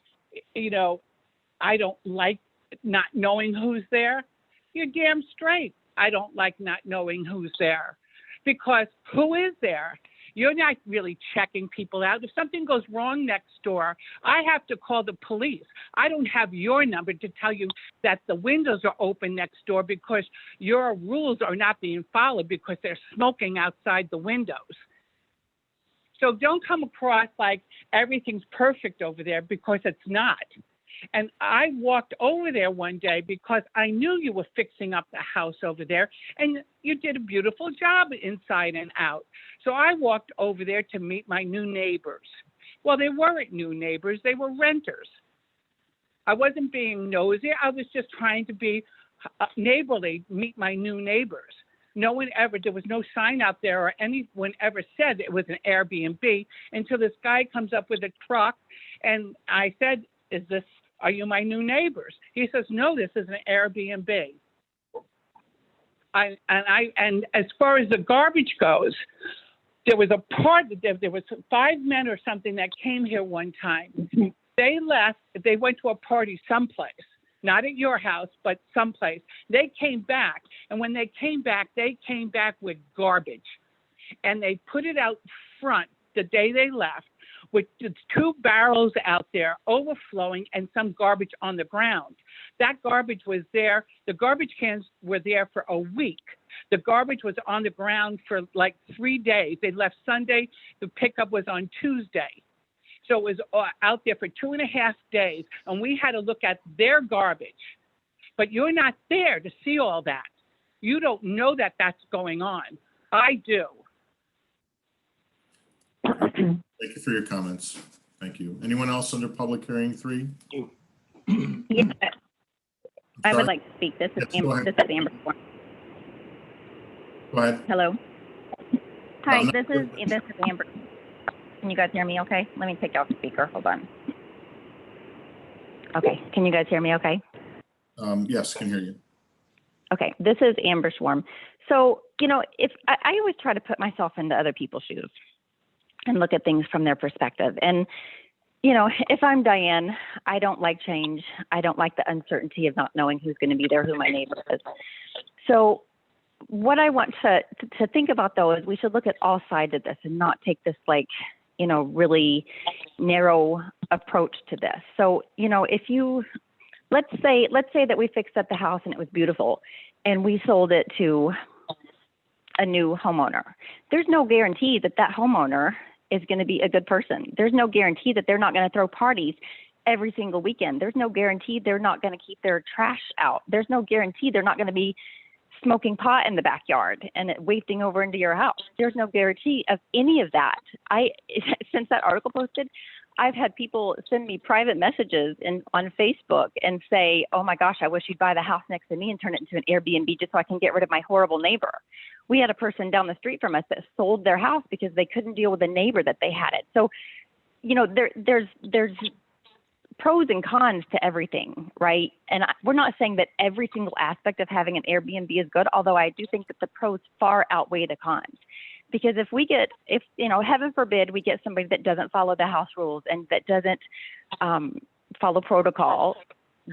I don't like not knowing who's there, you're damn straight. I don't like not knowing who's there, because who is there? You're not really checking people out. If something goes wrong next door, I have to call the police. I don't have your number to tell you that the windows are open next door because your rules are not being followed because they're smoking outside the windows. So don't come across like everything's perfect over there, because it's not. And I walked over there one day because I knew you were fixing up the house over there, and you did a beautiful job inside and out. So I walked over there to meet my new neighbors. Well, they weren't new neighbors, they were renters. I wasn't being nosy, I was just trying to be neighborly, meet my new neighbors. There was no sign out there or anyone ever said it was an Airbnb until this guy comes up with a truck, and I said, are you my new neighbors? He says, no, this is an Airbnb. And as far as the garbage goes, there was 5 men or something that came here one time. They left, they went to a party someplace, not at your house, but someplace. They came back, and when they came back with garbage. And they put it out front the day they left, with 2 barrels out there overflowing and some garbage on the ground. That garbage was there. The garbage cans were there for a week. The garbage was on the ground for like 3 days. They left Sunday. The pickup was on Tuesday. So it was out there for 2.5 days, and we had to look at their garbage. But you're not there to see all that. You don't know that that's going on. I do. Thank you for your comments. Thank you. Anyone else under public hearing 3? Yeah, I would like to speak. This is Yes, go ahead. Amber. Go ahead. Hello. Hi, No, this is Amber. Can you guys hear me okay? Let me take you off speaker. Hold on. Okay. Can you guys hear me okay? Yes, can hear you. Okay. This is Amber Schwarm. So, if I always try to put myself into other people's shoes and look at things from their perspective. And, if I'm Diane, I don't like change. I don't like the uncertainty of not knowing who's going to be there, who my neighbor is. So what I want to think about, though, is we should look at all sides of this and not take this really narrow approach to this. So, let's say that we fixed up the house and it was beautiful and we sold it to a new homeowner. There's no guarantee that homeowner is going to be a good person. There's no guarantee that they're not going to throw parties every single weekend. There's no guarantee they're not going to keep their trash out. There's no guarantee they're not going to be smoking pot in the backyard and it wafting over into your house. There's no guarantee of any of that. Since that article posted, I've had people send me private messages on Facebook and say, oh my gosh, I wish you'd buy the house next to me and turn it into an Airbnb just so I can get rid of my horrible neighbor. We had a person down the street from us that sold their house because they couldn't deal with the neighbor that they had it. So, you know, there's pros and cons to everything, right? And we're not saying that every single aspect of having an Airbnb is good, although I do think that the pros far outweigh the cons. Because if you know, heaven forbid, we get somebody that doesn't follow the house rules and that doesn't follow protocol,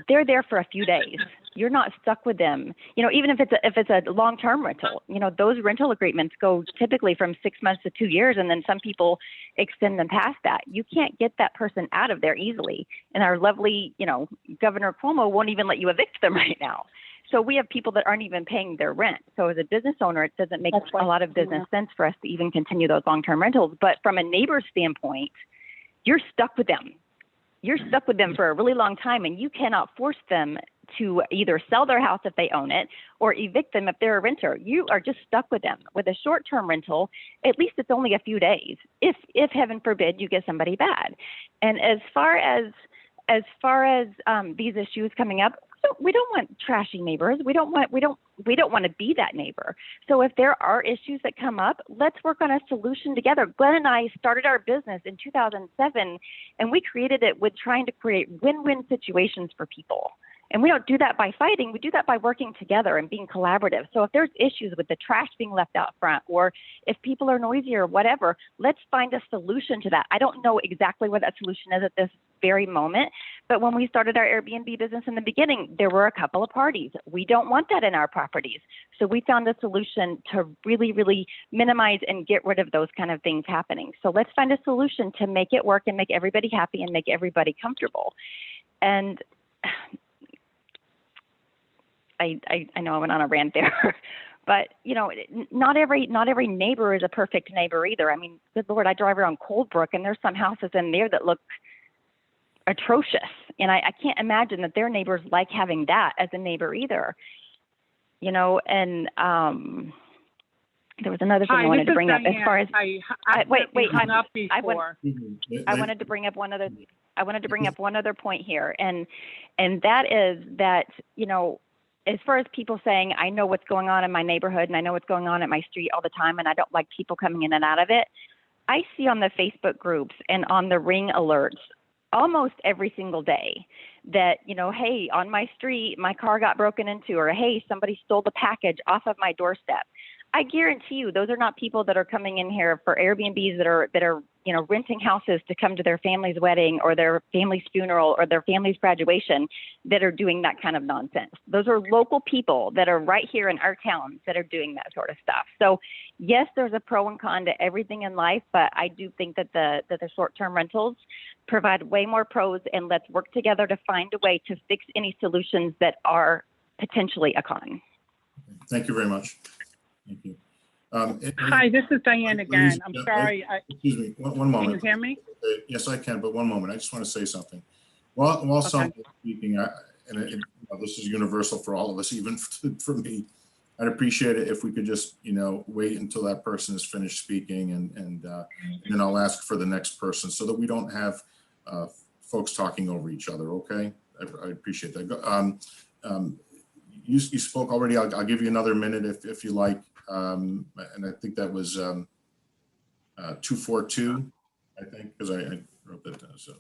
they're there for a few days. You're not stuck with them. You know, even if it's a long-term rental, you know, those rental agreements go typically from 6 months to 2 years, and then some people extend them past that. You can't get that person out of there easily. And our lovely, you know, Governor Cuomo won't even let you evict them right now. So we have people that aren't even paying their rent. So as a business owner, it doesn't make a lot of business sense for us to even continue those long-term rentals. But from a neighbor standpoint, you're stuck with them. You're stuck with them for a really long time, and you cannot force them to either sell their house if they own it or evict them if they're a renter. You are just stuck with them. With a short-term rental, at least it's only a few days, if heaven forbid you get somebody bad. And as far as these issues coming up, we don't want trashy neighbors. We don't want to be that neighbor. So if there are issues that come up, let's work on a solution together. Glenn and I started our business in 2007, and we created it with trying to create win-win situations for people. And we don't do that by fighting. We do that by working together and being collaborative. So if there's issues with the trash being left out front, or if people are noisy or whatever, let's find a solution to that. I don't know exactly what that solution is at this very moment, but when we started our Airbnb business in the beginning, there were a couple of parties. We don't want that in our properties. So we found a solution to really, really minimize and get rid of those kind of things happening. So let's find a solution to make it work and make everybody happy and make everybody comfortable. And I know I went on a rant there, but you know, not every neighbor is a perfect neighbor either. I mean, good Lord, I drive around Coldbrook and there's some houses in there that look atrocious. And I can't imagine that their neighbors like having that as a neighbor either. You know, and there was another thing I wanted to bring up as far as I wanted to bring up one other point here, and that is that, you know, as far as people saying, I know what's going on in my neighborhood and I know what's going on at my street all the time, and I don't like people coming in and out of it. I see on the Facebook groups and on the Ring alerts almost every single day that, you know, hey, on my street, my car got broken into, or hey, somebody stole the package off of my doorstep. I guarantee you, those are not people that are coming in here for Airbnbs that are, you know, renting houses to come to their family's wedding or their family's funeral or their family's graduation that are doing that kind of nonsense. Those are local people that are right here in our town that are doing that sort of stuff. So yes, there's a pro and con to everything in life, but I do think that the short-term rentals provide way more pros, and let's work together to find a way to fix any solutions that are potentially a con. Thank you very much. Thank you. Hi, this is Diane again. I'm sorry. Excuse me, one moment. Can you hear me? Yes, I can, but one moment. I just want to say something. While someone is speaking, this is universal for all of us, even for me, I'd appreciate it if we could just, you know, wait until that person is finished speaking, and then I'll ask for the next person so that we don't have folks talking over each other. Okay, I appreciate that. You spoke already. I'll give you another minute if you like. And I think that was 242, I think, because I wrote that down. So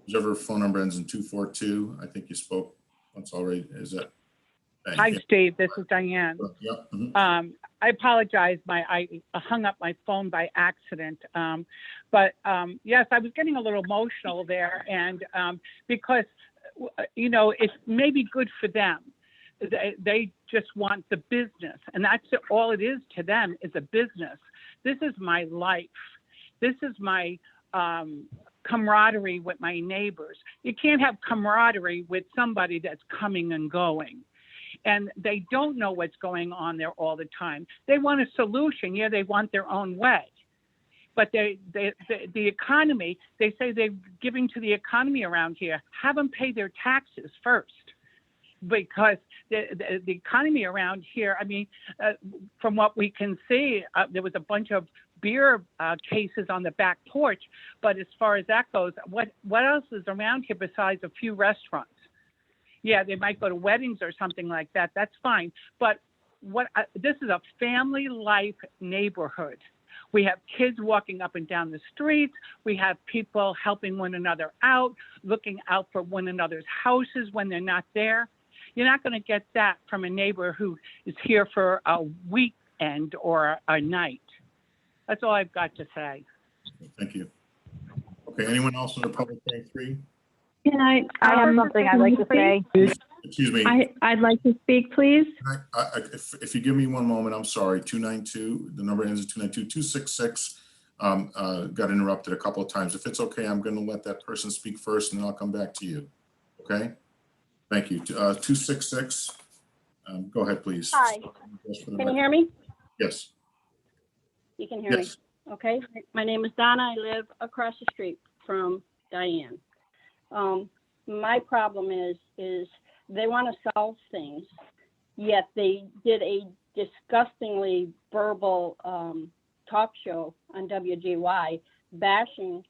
whichever phone number ends in 242, I think you spoke once already. Is that? Hi, Steve. This is Diane. Yep. Mm-hmm. I apologize. I hung up my phone by accident. But yes, I was getting a little emotional there, and because, you know, it may be good for them. They just want the business, and that's all it is to them, is a business. This is my life. This is my camaraderie with my neighbors. You can't have camaraderie with somebody that's coming and going, and they don't know what's going on there all the time. They want a solution. Yeah, they want their own way. But the economy, they say they're giving to the economy around here. Have them pay their taxes first. Because the economy around here, I mean, from what we can see, there was a bunch of beer cases on the back porch. But as far as that goes, what else is around here besides a few restaurants? Yeah, they might go to weddings or something like that. That's fine. But this is a family life neighborhood. We have kids walking up and down the streets. We have people helping one another out, looking out for one another's houses when they're not there. You're not going to get that from a neighbor who is here for a weekend or a night. That's all I've got to say. Thank you. Okay, anyone else in the public hearing 3? Can I have something I'd like to say. Excuse me. I'd like to speak, please. If you give me one moment, I'm sorry. 292, the number ends in 292. 266 got interrupted a couple of times. If it's okay, I'm going to let that person speak first and then I'll come back to you. Okay? Thank you. 266, go ahead, please. Hi. Can you hear me? Yes. You can hear Yes. me. Okay. My name is Donna. I live across the street from Diane. My problem is they want to solve things, yet they did a disgustingly verbal talk show on WGY bashing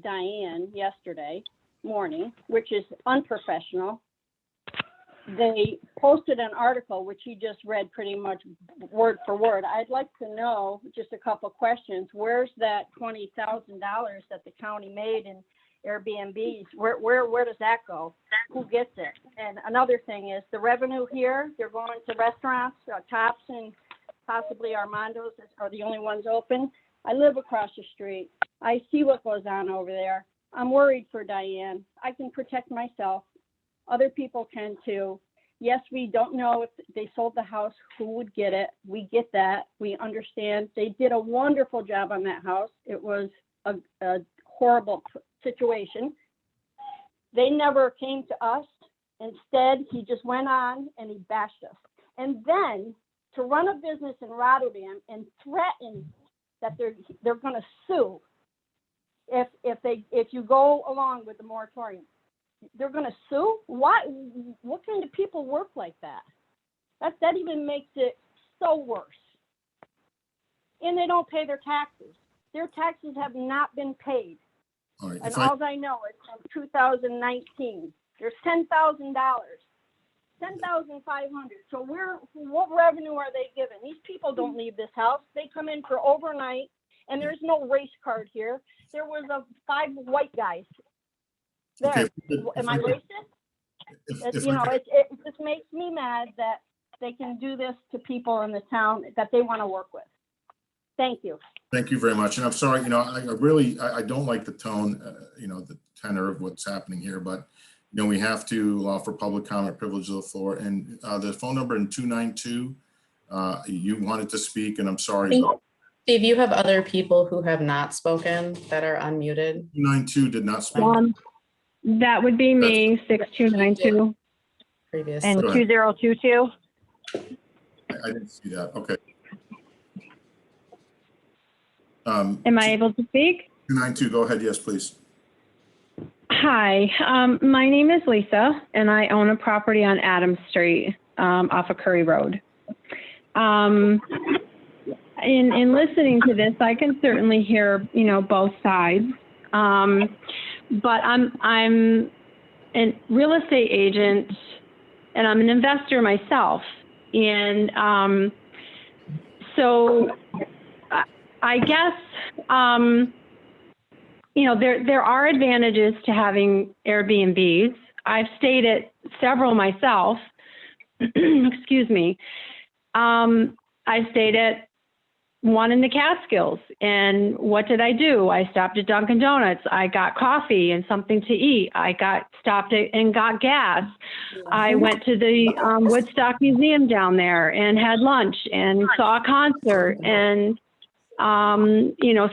Diane yesterday morning, which is unprofessional. They posted an article, which he just read pretty much word for word. I'd like to know just a couple questions. Where's that $20,000 that the county made in Airbnbs? Where does that go? Who gets it? And another thing is the revenue here, they're going to restaurants, Tops and possibly Armando's are the only ones open. I live across the street. I see what goes on over there. I'm worried for Diane. I can protect myself. Other people can too. Yes, we don't know if they sold the house, who would get it. We get that. We understand. They did a wonderful job on that house. It was a horrible situation. They never came to us. Instead, he just went on and he bashed us. And then to run a business in Rotterdam and threaten that they're going to sue if you go along with the moratorium. They're going to sue? What kind of people work like that? That even makes it so worse. And they don't pay their taxes. Their taxes have not been paid. All right. And all I know is from 2019, there's $10,000, $10,500. So what revenue are they given? These people don't leave this house. They come in for overnight, and there's no race card here. There was 5 white guys. There. Okay. Am I racist? It just makes me mad that they can do this to people in the town that they want to work with. Thank you. Thank you very much. And I'm sorry, I don't like the tone, the tenor of what's happening here, but, we have to allow for public comment, privilege of the floor. And the phone number in 292, you wanted to speak, and I'm sorry. Steve, you have other people who have not spoken that are unmuted. 292 did not speak. That would be me, 6292. Previous. And 2022. I didn't see that. Okay. Am I able to speak? 292, go ahead. Yes, please. Hi, my name is Lisa, and I own a property on Adams Street off of Curry Road. In listening to this, I can certainly hear, both sides. But I'm a real estate agent, and I'm an investor myself. And so I guess, there are advantages to having Airbnbs. I've stayed at several myself. Excuse me. I stayed at one in the Catskills. And what did I do? I stopped at Dunkin' Donuts. I got coffee and something to eat. I stopped and got gas. I went to the Woodstock Museum down there and had lunch and saw a concert and,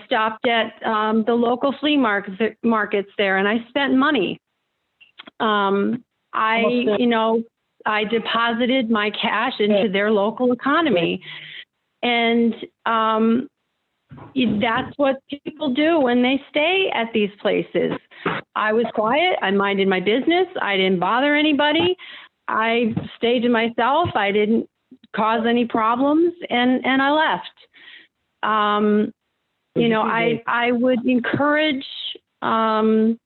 stopped at the local flea markets there, and I spent money. I deposited my cash into their local economy. And that's what people do when they stay at these places. I was quiet. I minded my business. I didn't bother anybody. I stayed to myself. I didn't cause any problems, and I left. I would encourage the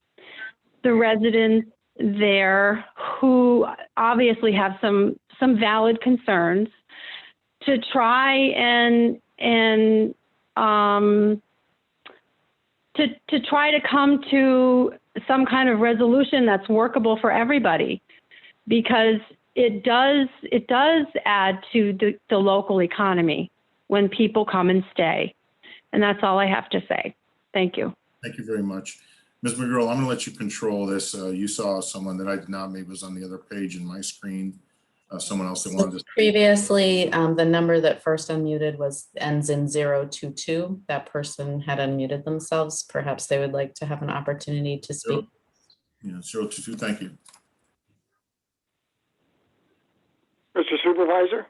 residents there who obviously have some valid concerns to try and to try to come to some kind of resolution that's workable for everybody, because it does add to the local economy when people come and stay. And that's all I have to say. Thank you. Thank you very much. Ms. McGurl, I'm going to let you control this. You saw someone that I did not, maybe was on the other page in my screen. Someone else that wanted to speak. Previously, the number that first unmuted ends in 022. That person had unmuted themselves. Perhaps they would like to have an opportunity to speak. Yeah, 022, thank you. Mr. Supervisor?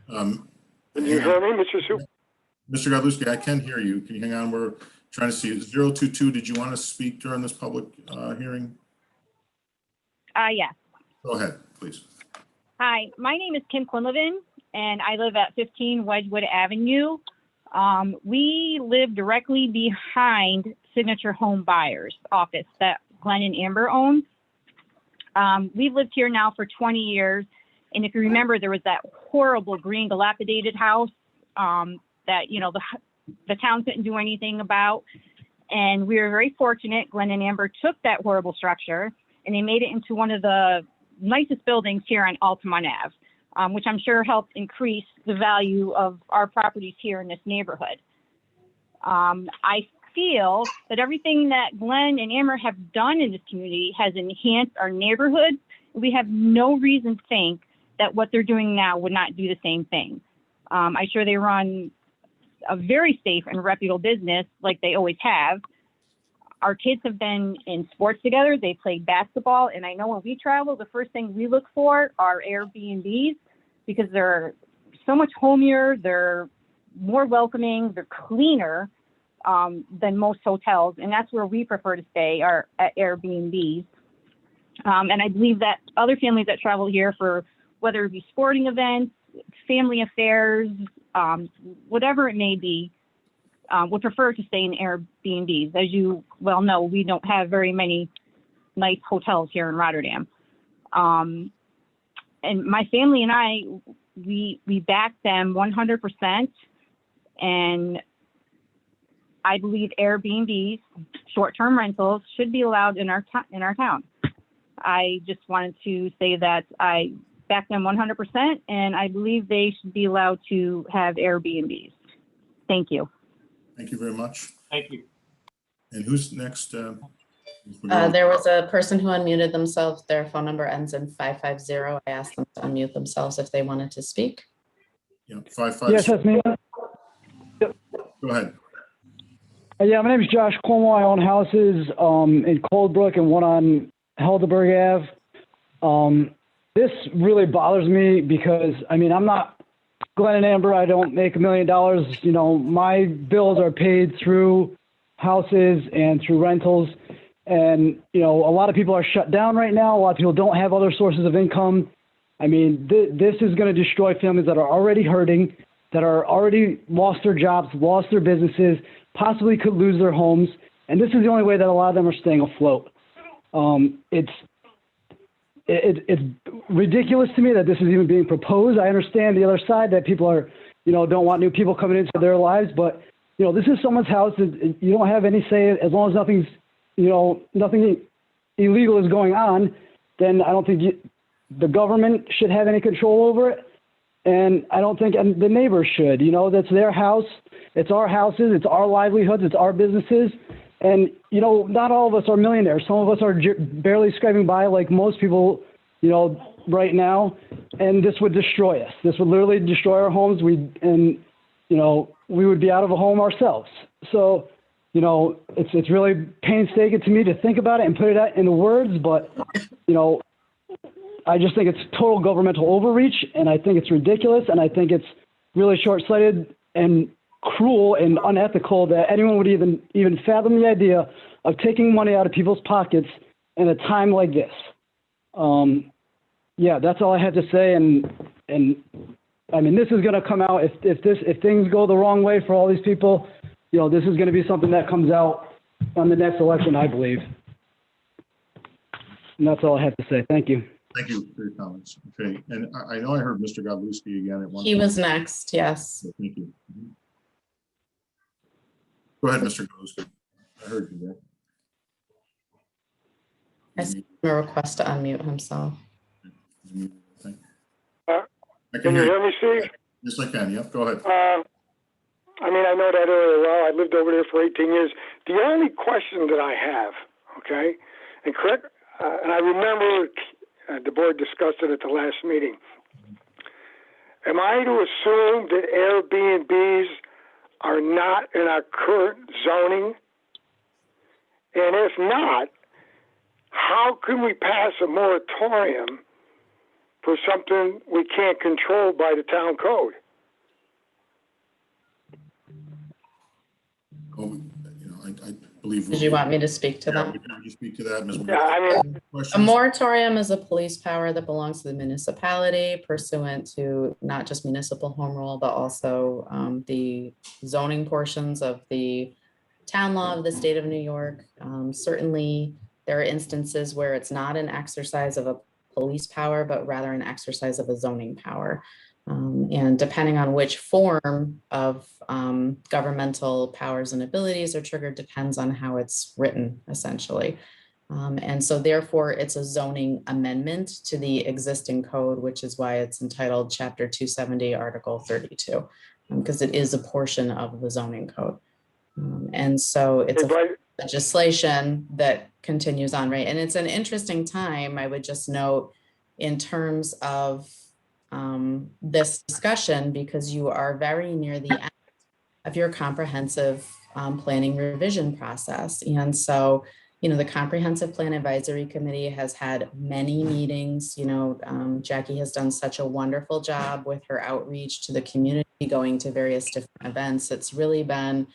Can you hear me, Mr. Supervisor? Mr. Godlewski, I can hear you. Can you hang on? We're trying to see. 022, did you want to speak during this public hearing? Yes. Go ahead, please. Hi, my name is Kim Quinlivan, and I live at 15 Wedgwood Avenue. We live directly behind Signature Home Buyers office that Glenn and Amber own. We've lived here now for 20 years. And if you remember, there was that horrible green dilapidated house that, you know, the town couldn't do anything about. And we were very fortunate. Glenn and Amber took that horrible structure and they made it into one of the nicest buildings here on Altamont Ave, which I'm sure helped increase the value of our properties here in this neighborhood. I feel that everything that Glenn and Amber have done in this community has enhanced our neighborhood. We have no reason to think that what they're doing now would not do the same thing. I'm sure they run a very safe and reputable business like they always have. Our kids have been in sports together. They played basketball. And I know when we travel, the first thing we look for are Airbnbs because they're so much homier. They're more welcoming. They're cleaner than most hotels. And that's where we prefer to stay, are at Airbnbs. And I believe that other families that travel here for whether it be sporting events, family affairs, whatever it may be, would prefer to stay in Airbnbs. As you well know, we don't have very many nice hotels here in Rotterdam. And my family and I, we back them 100%. And I believe Airbnbs, short-term rentals, should be allowed in our town. I just wanted to say that I back them 100%, and I believe they should be allowed to have Airbnbs. Thank you. Thank you very much. Thank you. And who's next? There was a person who unmuted themselves. Their phone number ends in 550. I asked them to unmute themselves if they wanted to speak. Yeah, 550. Yes, that's me. Go ahead. Yeah, my name is Josh Cuomo. I own houses in Coldbrook and one on Helderberg Ave. This really bothers me because, I mean, I'm not Glenn and Amber. I don't make $1 million. You know, my bills are paid through houses and through rentals. And, you know, a lot of people are shut down right now. A lot of people don't have other sources of income. I mean, this is going to destroy families that are already hurting, that are already lost their jobs, lost their businesses, possibly could lose their homes. And this is the only way that a lot of them are staying afloat. It's ridiculous to me that this is even being proposed. I understand the other side that people are, you know, don't want new people coming into their lives, but, you know, this is someone's house. You don't have any say as long as nothing's, you know, nothing illegal is going on, then I don't think the government should have any control over it. And I don't think the neighbors should, you know, that's their house. It's our houses. It's our livelihoods. It's our businesses. And, you know, not all of us are millionaires. Some of us are barely scraping by like most people, you know, right now. And this would destroy us. This would literally destroy our homes. And, you know, we would be out of a home ourselves. So, you know, it's really painstaking to me to think about it and put it into words. But, you know, I just think it's total governmental overreach. And I think it's ridiculous. And I think it's really short-sighted and cruel and unethical that anyone would even fathom the idea of taking money out of people's pockets in a time like this. Yeah, that's all I had to say. And I mean, this is going to come out if things go the wrong way for all these people. You know, this is going to be something that comes out on the next election, I believe. And that's all I have to say. Thank you. Thank you for your comments. Okay, and I know I heard Mr. Godlewski again at one. He was next, yes. Thank you. Go ahead, Mr. Godlewski. I heard you there. I sent him a request to unmute himself. Can you hear me, Steve? Yes, I can. Yep, go ahead. I mean, I know that area well. I lived over there for 18 years. The only question that I have, okay, and correct, and I remember the board discussed it at the last meeting. Am I to assume that Airbnbs are not in our current zoning? And if not, how can we pass a moratorium for something we can't control by the town code? Oh, I believe. Did you want me to speak to that? Would you speak to that, Ms. Yeah, I mean, A moratorium is a police power that belongs to the municipality pursuant to not just municipal home rule, but also the zoning portions of the town law of the state of New York. Certainly, there are instances where it's not an exercise of a police power, but rather an exercise of a zoning power. And depending on which form of governmental powers and abilities are triggered depends on how it's written, essentially. And so therefore, it's a zoning amendment to the existing code, which is why it's entitled Chapter 270, Article 32, because it is a portion of the zoning code. And so it's a legislation that continues on, right? And it's an interesting time, I would just note, in terms of this discussion, because you are very near the end of your comprehensive planning revision process. And so, the Comprehensive Plan Advisory Committee has had many meetings. Jackie has done such a wonderful job with her outreach to the community, going to various different events. It's really been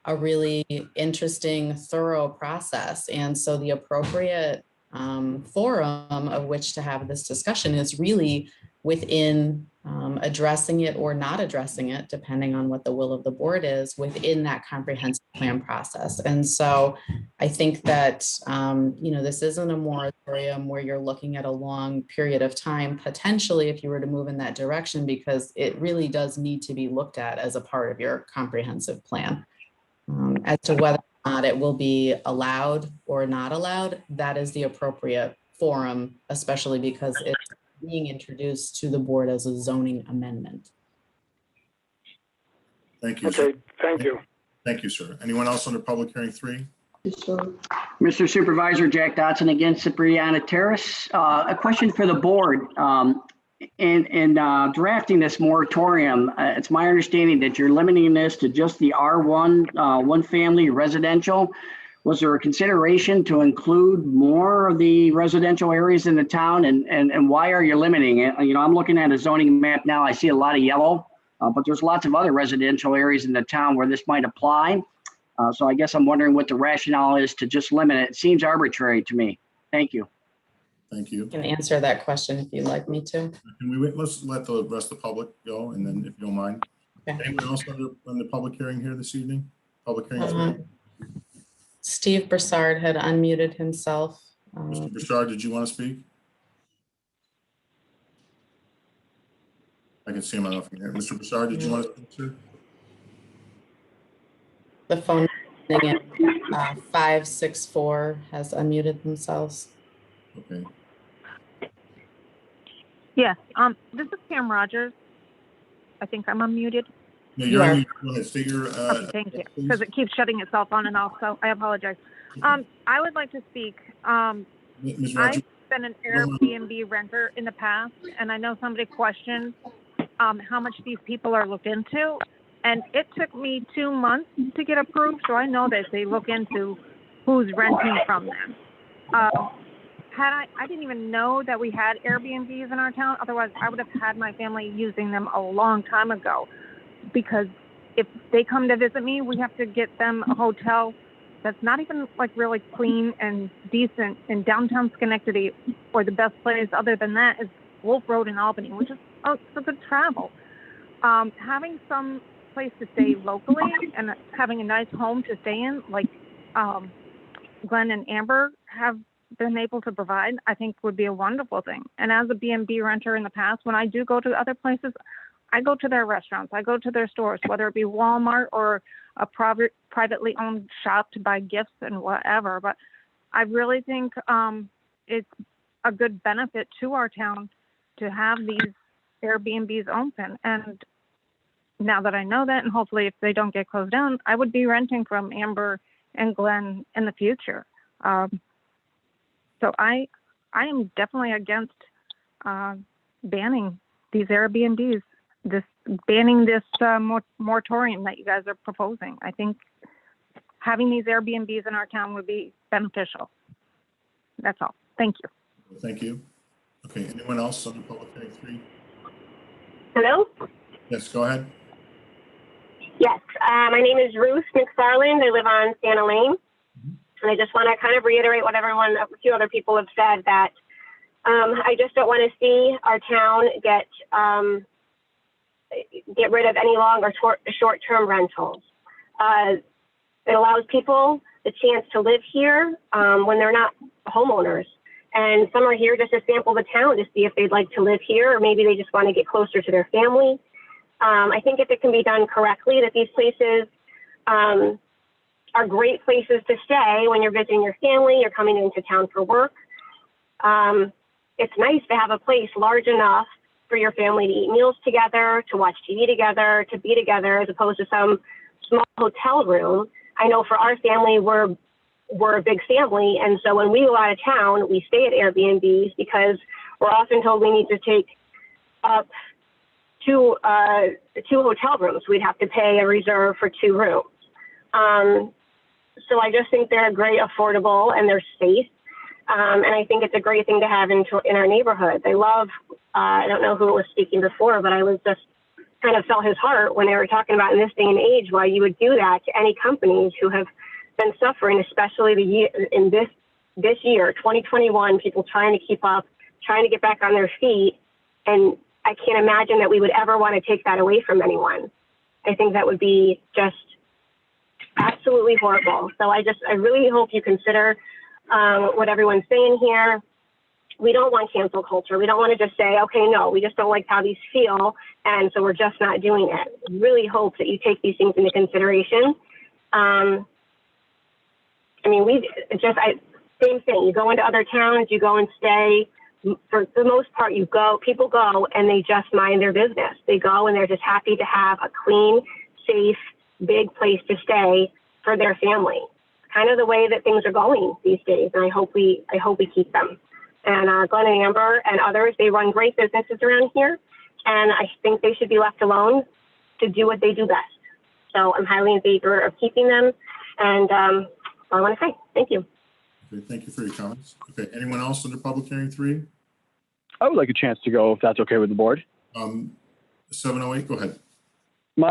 a really interesting, thorough process. And so the appropriate forum of which to have this discussion is really within addressing it or not addressing it, depending on what the will of the board is within that comprehensive plan process. And so I think that, this isn't a moratorium where you're looking at a long period of time, potentially, if you were to move in that direction, because it really does need to be looked at as a part of your comprehensive plan. As to whether or not it will be allowed or not allowed, that is the appropriate forum, especially because it's being introduced to the board as a zoning amendment. Thank you. Okay, thank you. Thank you, sir. Anyone else under public hearing 3? Mr. Supervisor, Jack Dotson again, Cipriana Terrace. A question for the board. In drafting this moratorium, it's my understanding that you're limiting this to just the R1 one family residential. Was there a consideration to include more of the residential areas in the town, and why are you limiting it? I'm looking at a zoning map now. I see a lot of yellow, but there's lots of other residential areas in the town where this might apply. So I guess I'm wondering what the rationale is to just limit it. It seems arbitrary to me. Thank you. Thank you. I can answer that question if you'd like me to. Can we wait? Let's let the rest of the public go, and then if you don't mind. Okay. Anyone else on the public hearing here this evening? Public hearing 3? Steve Broussard had unmuted himself. Mr. Broussard, did you want to speak? I can see him. I don't know if you can hear. Mr. Broussard, did you want to speak, sir? The phone ending in 564 has unmuted themselves. Okay. Yes, this is Pam Rogers. I think I'm unmuted. No, you're on. Go ahead. State your. Okay, thank you. Because it keeps shutting itself on and off, so I apologize. I would like to speak. Ms. Rogers. I've been an Airbnb renter in the past, and I know somebody questioned how much these people are looked into, and it took me 2 months to get approved, so I know that they look into who's renting from them. I didn't even know that we had Airbnbs in our town. Otherwise, I would have had my family using them a long time ago. Because if they come to visit me, we have to get them a hotel that's not even like really clean and decent in downtown Schenectady, or the best place other than that is Wolf Road in Albany, which is it's a good travel. Having some place to stay locally and having a nice home to stay in, like Glenn and Amber have been able to provide, I think would be a wonderful thing. And as a B&B renter in the past, when I do go to other places, I go to their restaurants, I go to their stores, whether it be Walmart or a privately owned shop to buy gifts and whatever. But I really think it's a good benefit to our town to have these Airbnbs open. And now that I know that, and hopefully if they don't get closed down, I would be renting from Amber and Glenn in the future. So I am definitely against banning these Airbnbs, banning this moratorium that you guys are proposing. I think having these Airbnbs in our town would be beneficial. That's all. Thank you. Thank you. Okay, anyone else on the public hearing 3? Hello? Yes, go ahead. Yes, my name is Ruth McFarland. I live on Santa Lane. And I just want to kind of reiterate what a few other people have said, that I just don't want to see our town get rid of any longer short-term rentals. It allows people the chance to live here when they're not homeowners. And some are here just to sample the town to see if they'd like to live here, or maybe they just want to get closer to their family. I think if it can be done correctly, that these places are great places to stay when you're visiting your family, you're coming into town for work. It's nice to have a place large enough for your family to eat meals together, to watch TV together, to be together, as opposed to some small hotel room. I know for our family, we're a big family, and so when we go out of town, we stay at Airbnbs because we're often told we need to take up two hotel rooms. We'd have to pay a reserve for 2 rooms. So I just think they're great, affordable, and they're safe. And I think it's a great thing to have in our neighborhood. They love, I don't know who was speaking before, but I was just kind of felt his heart when they were talking about in this day and age why you would do that to any companies who have been suffering, especially in this year, 2021, people trying to keep up, trying to get back on their feet. And I can't imagine that we would ever want to take that away from anyone. I think that would be just absolutely horrible. So I really hope you consider what everyone's saying here. We don't want cancel culture. We don't want to just say, okay, no, we just don't like how these feel, and so we're just not doing it. Really hope that you take these things into consideration. I mean, same thing. You go into other towns, you go and stay. For the most part, people go and they just mind their business. They go and they're just happy to have a clean, safe, big place to stay for their family. Kind of the way that things are going these days, and I hope we keep them. And Glenn and Amber and others, they run great businesses around here, and I think they should be left alone to do what they do best. So I'm highly in favor of keeping them, and that's all I want to say. Thank you. Okay, thank you for your comments. Okay, anyone else under public hearing 3? I would like a chance to go if that's okay with the board. 708, go ahead.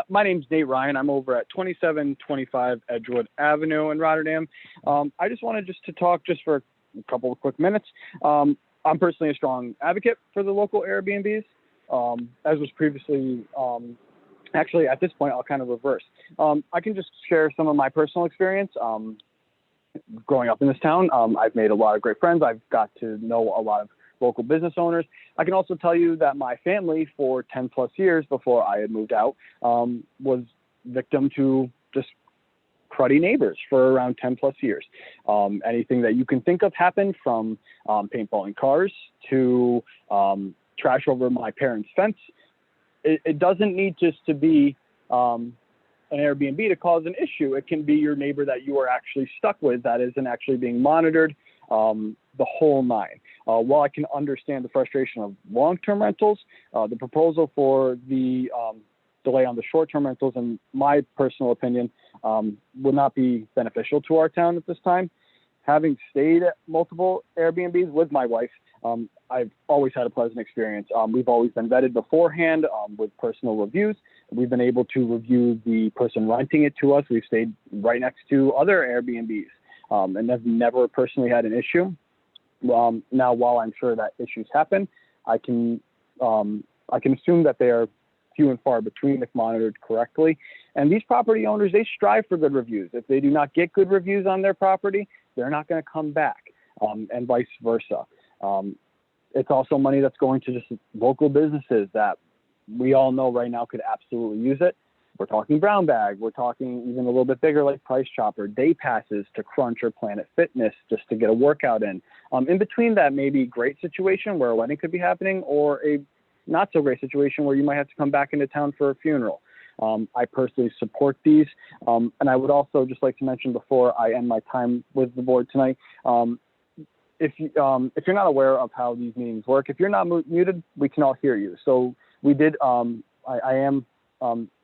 My name's Nate Ryan. I'm over at 2725 Edgewood Avenue in Rotterdam. I just wanted to talk for a couple of quick minutes. I'm personally a strong advocate for the local Airbnbs, as was previously, actually at this point, I'll kind of reverse. I can just share some of my personal experience. Growing up in this town, I've made a lot of great friends. I've got to know a lot of local business owners. I can also tell you that my family for 10 plus years before I had moved out was victim to just cruddy neighbors for around 10 plus years. Anything that you can think of happened, from paintballing cars to trash over my parents' fence. It doesn't need just to be an Airbnb to cause an issue. It can be your neighbor that you are actually stuck with that isn't actually being monitored, the whole 9. While I can understand the frustration of long-term rentals, the proposal for the delay on the short-term rentals, in my personal opinion, would not be beneficial to our town at this time. Having stayed at multiple Airbnbs with my wife, I've always had a pleasant experience. We've always been vetted beforehand with personal reviews. We've been able to review the person renting it to us. We've stayed right next to other Airbnbs and have never personally had an issue. Now, while I'm sure that issues happen, I can assume that they are few and far between if monitored correctly. And these property owners, they strive for good reviews. If they do not get good reviews on their property, they're not going to come back. and vice versa. It's also money that's going to just local businesses that we all know right now could absolutely use it. We're talking Brown Bag. We're talking even a little bit bigger like Price Chopper, day passes to Crunch or Planet Fitness just to get a workout in. In between that, maybe great situation where a wedding could be happening, or a not so great situation where you might have to come back into town for a funeral. I personally support these. And I would also just like to mention before I end my time with the board tonight, if you're not aware of how these meetings work, if you're not muted, we can all hear you. So we did, I am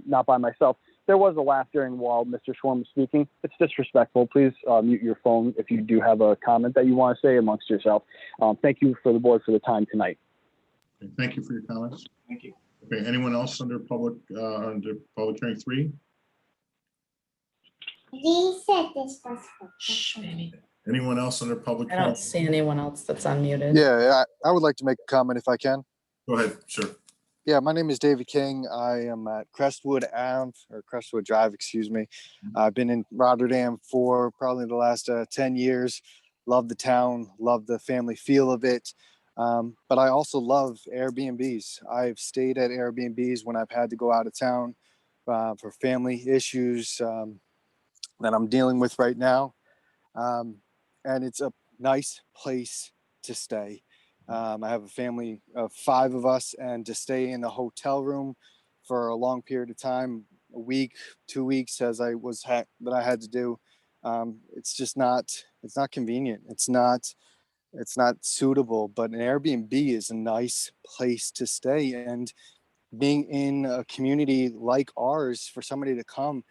not by myself. There was a laugh during while Mr. Schwarm was speaking. It's disrespectful. Please mute your phone if you do have a comment that you want to say amongst yourself. Thank you for the board for the time tonight. Okay, thank you for your comments. Thank you. Okay, anyone else under public hearing 3? Shh, baby. Anyone else under public I hearing? don't see anyone else that's unmuted. Yeah, I would like to make a comment if I can. Go ahead, sir. Yeah, my name is David King. I am at Crestwood Drive, excuse me. I've been in Rotterdam for probably the last 10 years. Love the town, love the family feel of it. But I also love Airbnbs. I've stayed at Airbnbs when I've had to go out of town for family issues that I'm dealing with right now. And it's a nice place to stay. I have a family of 5 of us, and to stay in a hotel room for a long period of time, a week, 2 weeks, as I was that I had to do, it's just not. It's not convenient. It's not suitable. But an Airbnb is a nice place to stay, and being in a community like ours, for somebody to come,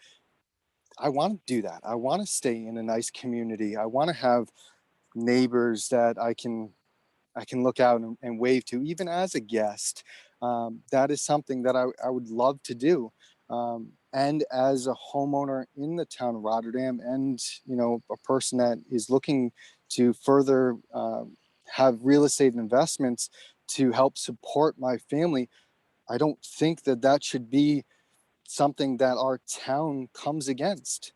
I want to do that. I want to stay in a nice community. I want to have neighbors that I can look out and wave to, even as a guest. That is something that I would love to do. And as a homeowner in the town of Rotterdam, and a person that is looking to further have real estate investments to help support my family, I don't think that should be something that our town comes against.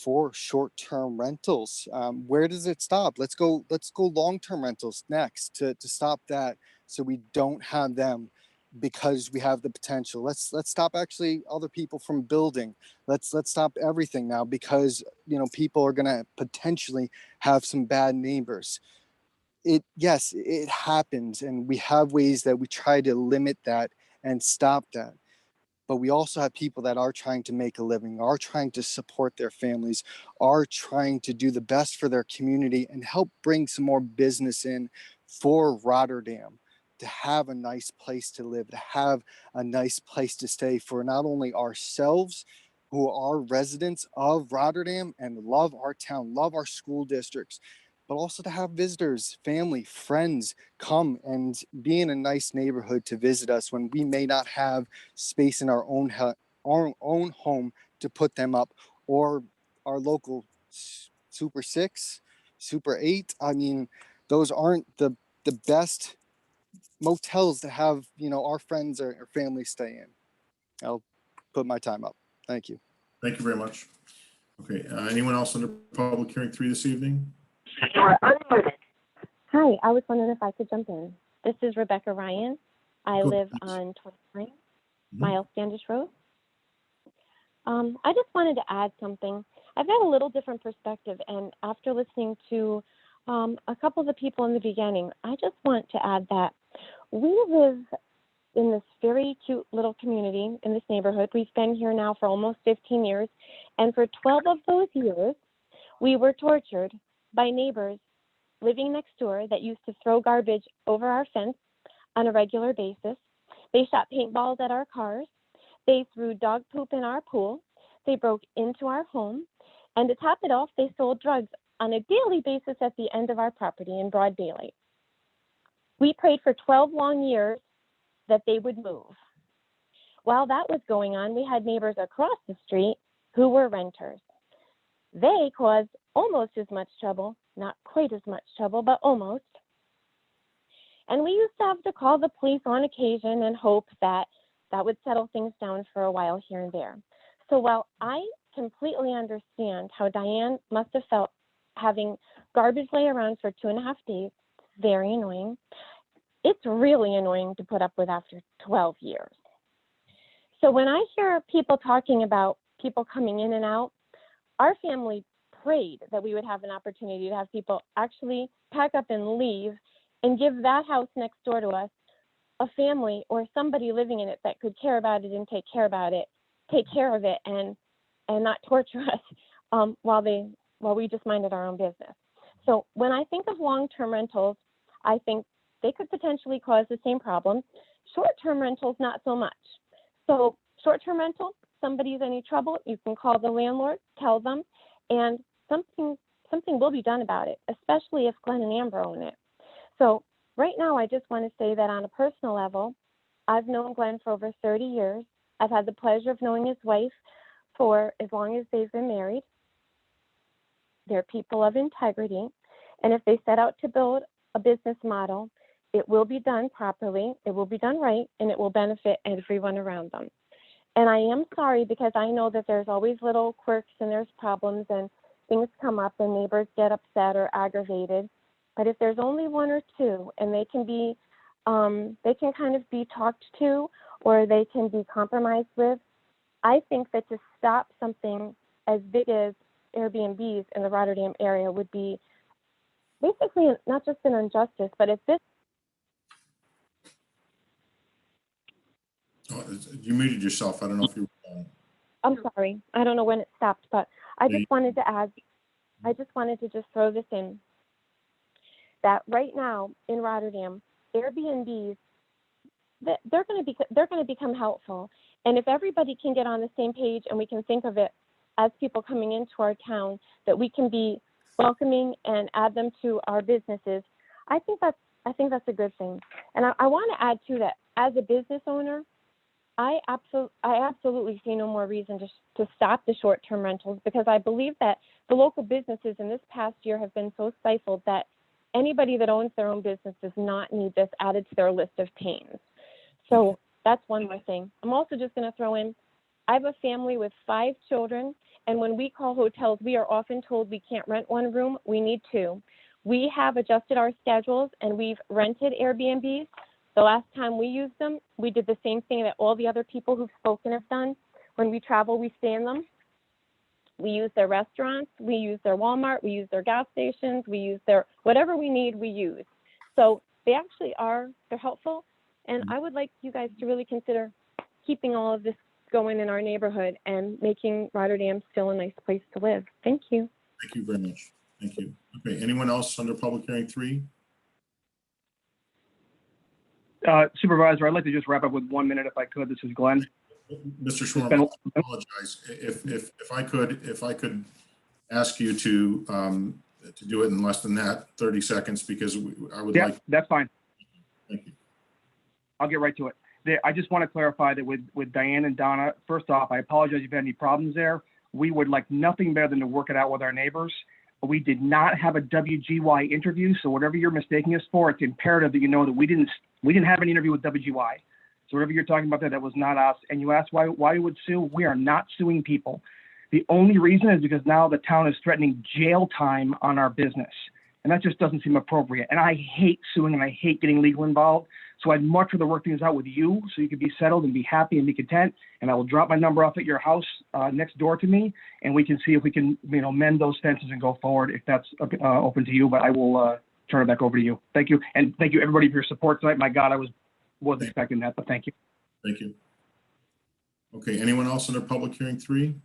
For short-term rentals. Where does it stop? Let's go long-term rentals next to stop that, so we don't have them, because we have the potential. Let's stop actually other people from building. Let's stop everything now, because people are going to potentially have some bad neighbors. Yes, it happens, and we have ways that we try to limit that and stop that. But we also have people that are trying to make a living, are trying to support their families, are trying to do the best for their community and help bring some more business in for Rotterdam, to have a nice place to live, to have a nice place to stay for not only ourselves, who are residents of Rotterdam and love our town, love our school districts, but also to have visitors, family, friends come and be in a nice neighborhood to visit us when we may not have space in our own home to put them up, or our local Super 6, Super 8. I mean, those aren't the best motels to have, our friends or family stay in. I'll put my time up. Thank you. Thank you very much. Okay, anyone else under public hearing 3 this evening? Hi, I was wondering if I could jump in. This is Rebecca Ryan. I live on 29 Miles Standish Road. I just wanted to add something. I've got a little different perspective, and after listening to a couple of the people in the beginning, I just want to add that we live in this very cute little community in this neighborhood. We've been here now for almost 15 years, and for 12 of those years, we were tortured by neighbors living next door that used to throw garbage over our fence on a regular basis. They shot paintballs at our cars. They threw dog poop in our pool. They broke into our home. And to top it off, they sold drugs on a daily basis at the end of our property in broad daylight. We prayed for 12 long years that they would move. While that was going on, we had neighbors across the street who were renters. They caused almost as much trouble, not quite as much trouble, but almost. And we used to have to call the police on occasion and hope that that would settle things down for a while here and there. So while I completely understand how Diane must have felt having Garbage lay around for 2.5 days. Very annoying. It's really annoying to put up with after 12 years. So when I hear people talking about people coming in and out, our family prayed that we would have an opportunity to have people actually pack up and leave and give that house next door to us a family or somebody living in it that could care about it and take care of it and not torture us while we just minded our own business. So when I think of long-term rentals, I think they could potentially cause the same problem. Short-term rentals, not so much. So short-term rental, somebody's any trouble, you can call the landlord, tell them, and something will be done about it, especially if Glenn and Amber own it. So right now, I just want to say that on a personal level, I've known Glenn for over 30 years. I've had the pleasure of knowing his wife for as long as they've been married. They're people of integrity. And if they set out to build a business model, it will be done properly, it will be done right, and it will benefit everyone around them. And I am sorry because I know that there's always little quirks and there's problems and things come up and neighbors get upset or aggravated. But if there's only one or two and they can kind of be talked to or they can be compromised with, I think that to stop something as big as Airbnbs in the Rotterdam area would be basically not just an injustice, but if this. Oh, you muted yourself. I don't know if you were. I'm sorry. I don't know when it stopped, but I just wanted to just throw this in that right now in Rotterdam, Airbnbs, they're going to become helpful. And if everybody can get on the same page and we can think of it as people coming into our town, that we can be welcoming and add them to our businesses, I think that's a good thing. And I want to add too that as a business owner, I absolutely see no more reason to stop the short-term rentals, because I believe that the local businesses in this past year have been so stifled that anybody that owns their own business does not need this added to their list of pains. So that's one more thing. I'm also just going to throw in, I have a family with 5 children, and when we call hotels, we are often told we can't rent 1 room, we need 2. We have adjusted our schedules and we've rented Airbnbs. The last time we used them, we did the same thing that all the other people who've spoken have done. When we travel, we stay in them. We use their restaurants, we use their Walmart, we use their gas stations, we use their, whatever we need, we use. So they actually they're helpful. And I would like you guys to really consider keeping all of this going in our neighborhood and making Rotterdam still a nice place to live. Thank you. Thank you very much. Thank you. Okay, anyone else under public hearing 3? Supervisor, I'd like to just wrap up with 1 minute if I could. This is Glenn. Mr. Schwarm, I apologize. If I could ask you to do it in less than that, 30 seconds, because I would like. That's fine. Thank you. I'll get right to it. I just want to clarify that with Diane and Donna, first off, I apologize if you've had any problems there. We would like nothing better than to work it out with our neighbors. We did not have a WGY interview, so whatever you're mistaking us for, it's imperative that you know that we didn't have an interview with WGY. So whatever you're talking about there, that was not us. And you asked why we would sue. We are not suing people. The only reason is because now the town is threatening jail time on our business. And that just doesn't seem appropriate. And I hate suing and I hate getting legal involved. So I'd much rather work things out with you so you can be settled and be happy and be content. And I will drop my number off at your house next door to me, and we can see if we can, mend those fences and go forward if that's open to you. But I will turn it back over to you. Thank you. And thank you everybody for your support tonight. My God, I wasn't expecting that, but thank you. Thank you. Okay, anyone else under public hearing 3?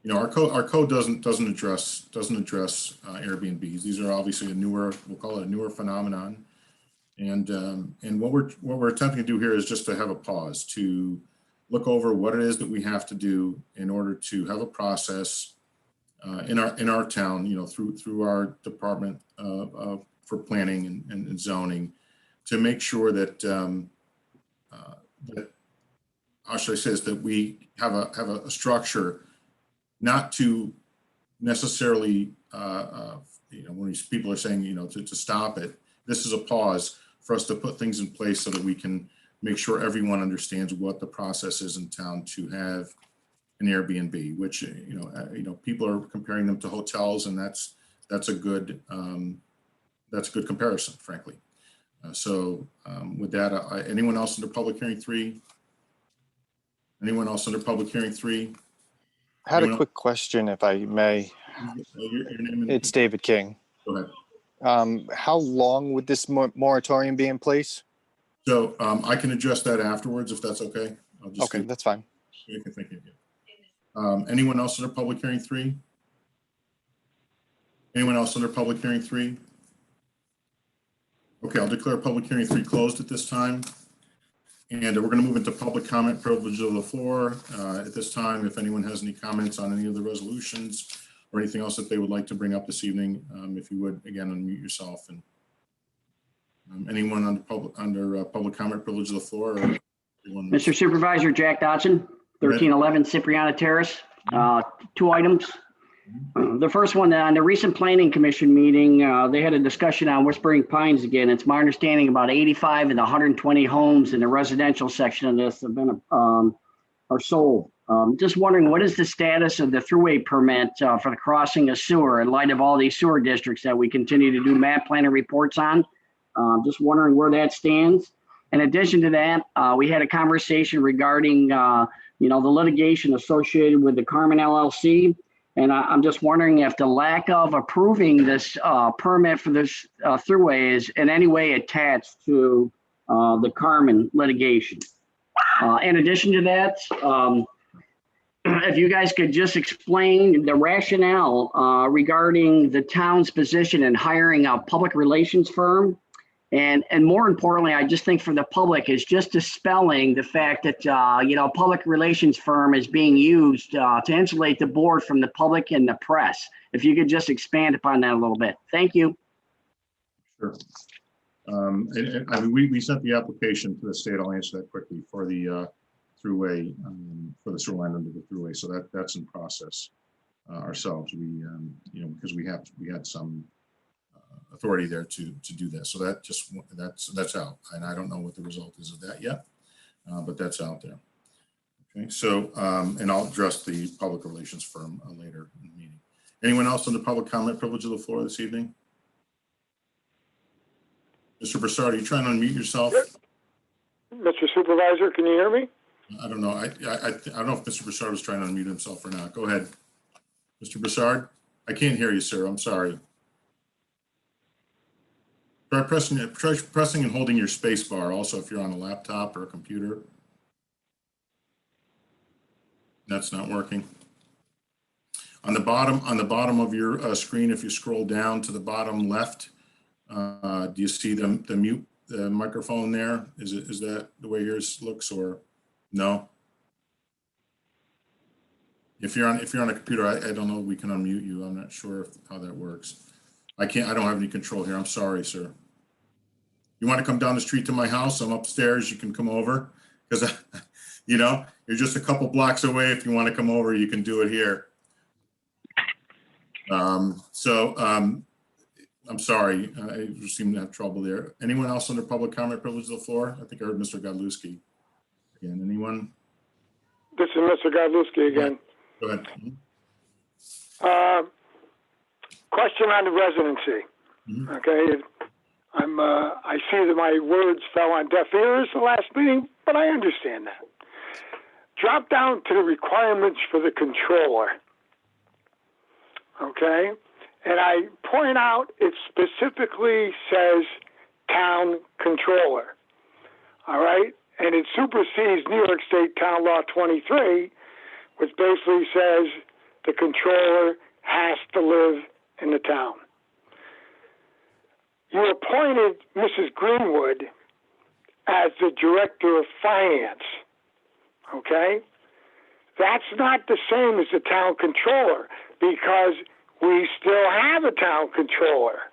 Our code doesn't address Airbnbs. These are obviously we'll call it a newer phenomenon, and what we're attempting to do here is just to have a pause to look over what it is that we have to do in order to have a process in our town, through our department for planning and zoning, to make sure that how should I say this, that we have a structure. Not to necessarily, when people are saying, to stop it, this is a pause for us to put things in place so that we can make sure everyone understands what the process is in town to have an Airbnb, which, people are comparing them to hotels, and that's a good comparison, frankly. With that, anyone else under public hearing 3? Anyone else under public hearing 3? I had a quick question, if I may. Your name and It's David King. Go ahead. How long would this moratorium be in place? So I can address that afterwards, if that's okay. Okay, that's fine. You can think of it. Anyone else under public hearing 3? Anyone else under public hearing 3? Okay, I'll declare public hearing 3 closed at this time. And we're going to move into public comment privilege of the floor. At this time, if anyone has any comments on any of the resolutions or anything else that they would like to bring up this evening, if you would, again, unmute yourself. And anyone under public comment privilege of the floor? Or Mr. Supervisor, Jack Dodson, 1311 Cipriana Terrace. 2 items. The first one, on the recent planning commission meeting, they had a discussion on Whispering Pines again. It's my understanding about 85 of the 120 homes in the residential section of this have been are sold. Just wondering, what is the status of the throughway permit for the crossing of sewer in light of all these sewer districts that we continue to do map planning reports on? Just wondering where that stands. In addition to that, we had a conversation regarding the litigation associated with the Carmen LLC. And I'm just wondering if the lack of approving this permit for this throughway is in any way attached to the Carmen litigation. In addition to that, if you guys could just explain the rationale regarding the town's position in hiring a public relations firm. And more importantly, I just think for the public is just dispelling the fact that, public relations firm is being used to insulate the board from the public and the press. If you could just expand upon that a little bit. Thank you. Sure. We sent the application to the state. I'll answer that quickly for the throughway, for the sewer line under the throughway. So that's in process ourselves. Because we had some authority there to do that. So that's out. And I don't know what the result is of that yet, but that's out there. Okay. So, and I'll address the public relations firm later in the meeting. Anyone else on the public comment privilege of the floor this evening? Mr. Broussard, are you trying to unmute yourself? Mr. Supervisor, can you hear me? I don't know. I don't know if Mr. Broussard was trying to unmute himself or not. Go ahead. Mr. Broussard, I can't hear you, sir. I'm sorry. Try pressing and holding your space bar also if you're on a laptop or a computer. That's not working. On the bottom of your screen, if you scroll down to the bottom left, do you see the mute microphone there? Is that the way yours looks, or no? If you're on a computer, I don't know if we can unmute you. I'm not sure how that works. I don't have any control here. I'm sorry, sir. You want to come down the street to my house? I'm upstairs. You can come over because, you're just a couple blocks away. If you want to come over, you can do it here. I'm sorry. I seem to have trouble there. Anyone else under public comment privilege of the floor? I think I heard Mr. Godlewski. Again, anyone? This is Mr. Godlewski again. Go ahead. Question on the residency. Okay. I see that my words fell on deaf ears the last meeting, but I understand that. Drop down to the requirements for the controller. Okay. And I point out it specifically says town controller. All right. And it supersedes New York State Town Law 23, which basically says the controller has to live in the town. You appointed Mrs. Greenwood as the director of finance. Okay? That's not the same as the town controller because we still have a town controller.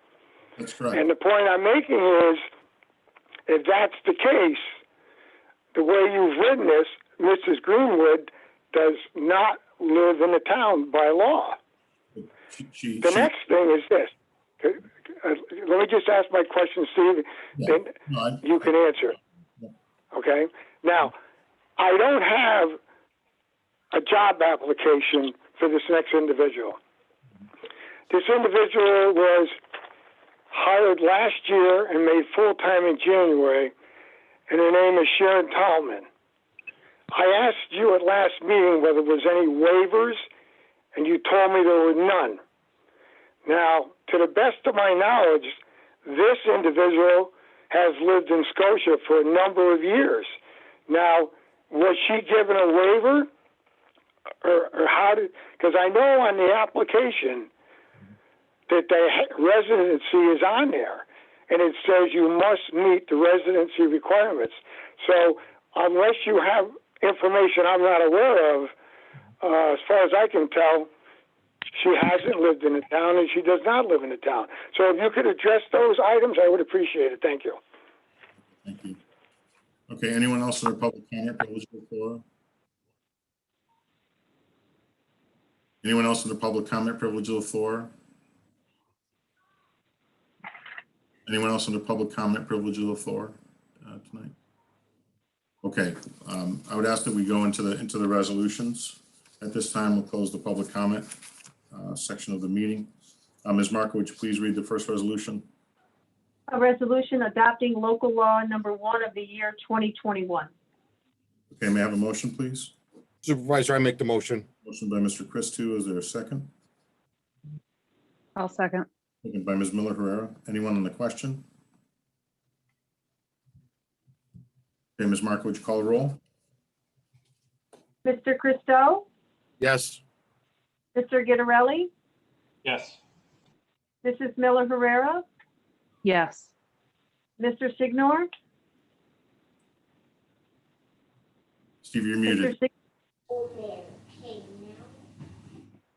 That's correct. And the point I'm making is, if that's the case, the way you've written this, Mrs. Greenwood does not live in the town by law. The next thing is this. Let me just ask my question, Steve, then you can answer. Okay? Now, I don't have a job application for this next individual. This individual was hired last year and made full-time in January, and her name is Sharon Tallman. I asked you at last meeting whether there was any waivers, and you told me there were none. Now, to the best of my knowledge, this individual has lived in Scotia for a number of years. Now, was she given a waiver? Or how did, because I know on the application that the residency is on there, and it says you must meet the residency requirements. So unless you have information I'm not aware of, as far as I can tell, she hasn't lived in the town and she does not live in the town. So if you could address those items, I would appreciate it. Thank you. Thank you. Okay, anyone else in the public comment privilege of the floor? Anyone else in the public comment privilege of the floor? Anyone else in the public comment privilege of the floor tonight? Okay, I would ask that we go into the resolutions. At this time, we'll close the public comment section of the meeting. Ms. Marco, would you please read the first resolution? A resolution adopting local law number 1 of the year 2021. Okay, may I have a motion, please? Supervisor, I make the motion. Motion by Mr. Christou. Is there a second? I'll second. Second by Ms. Miller Herrera. Anyone on the question? Okay, Ms. Marco, would you call the roll? Mr. Christou? Yes. Mr. Gittarelli? Yes. Mrs. Miller Herrera? Yes. Mr. Signor? Steve, you're muted.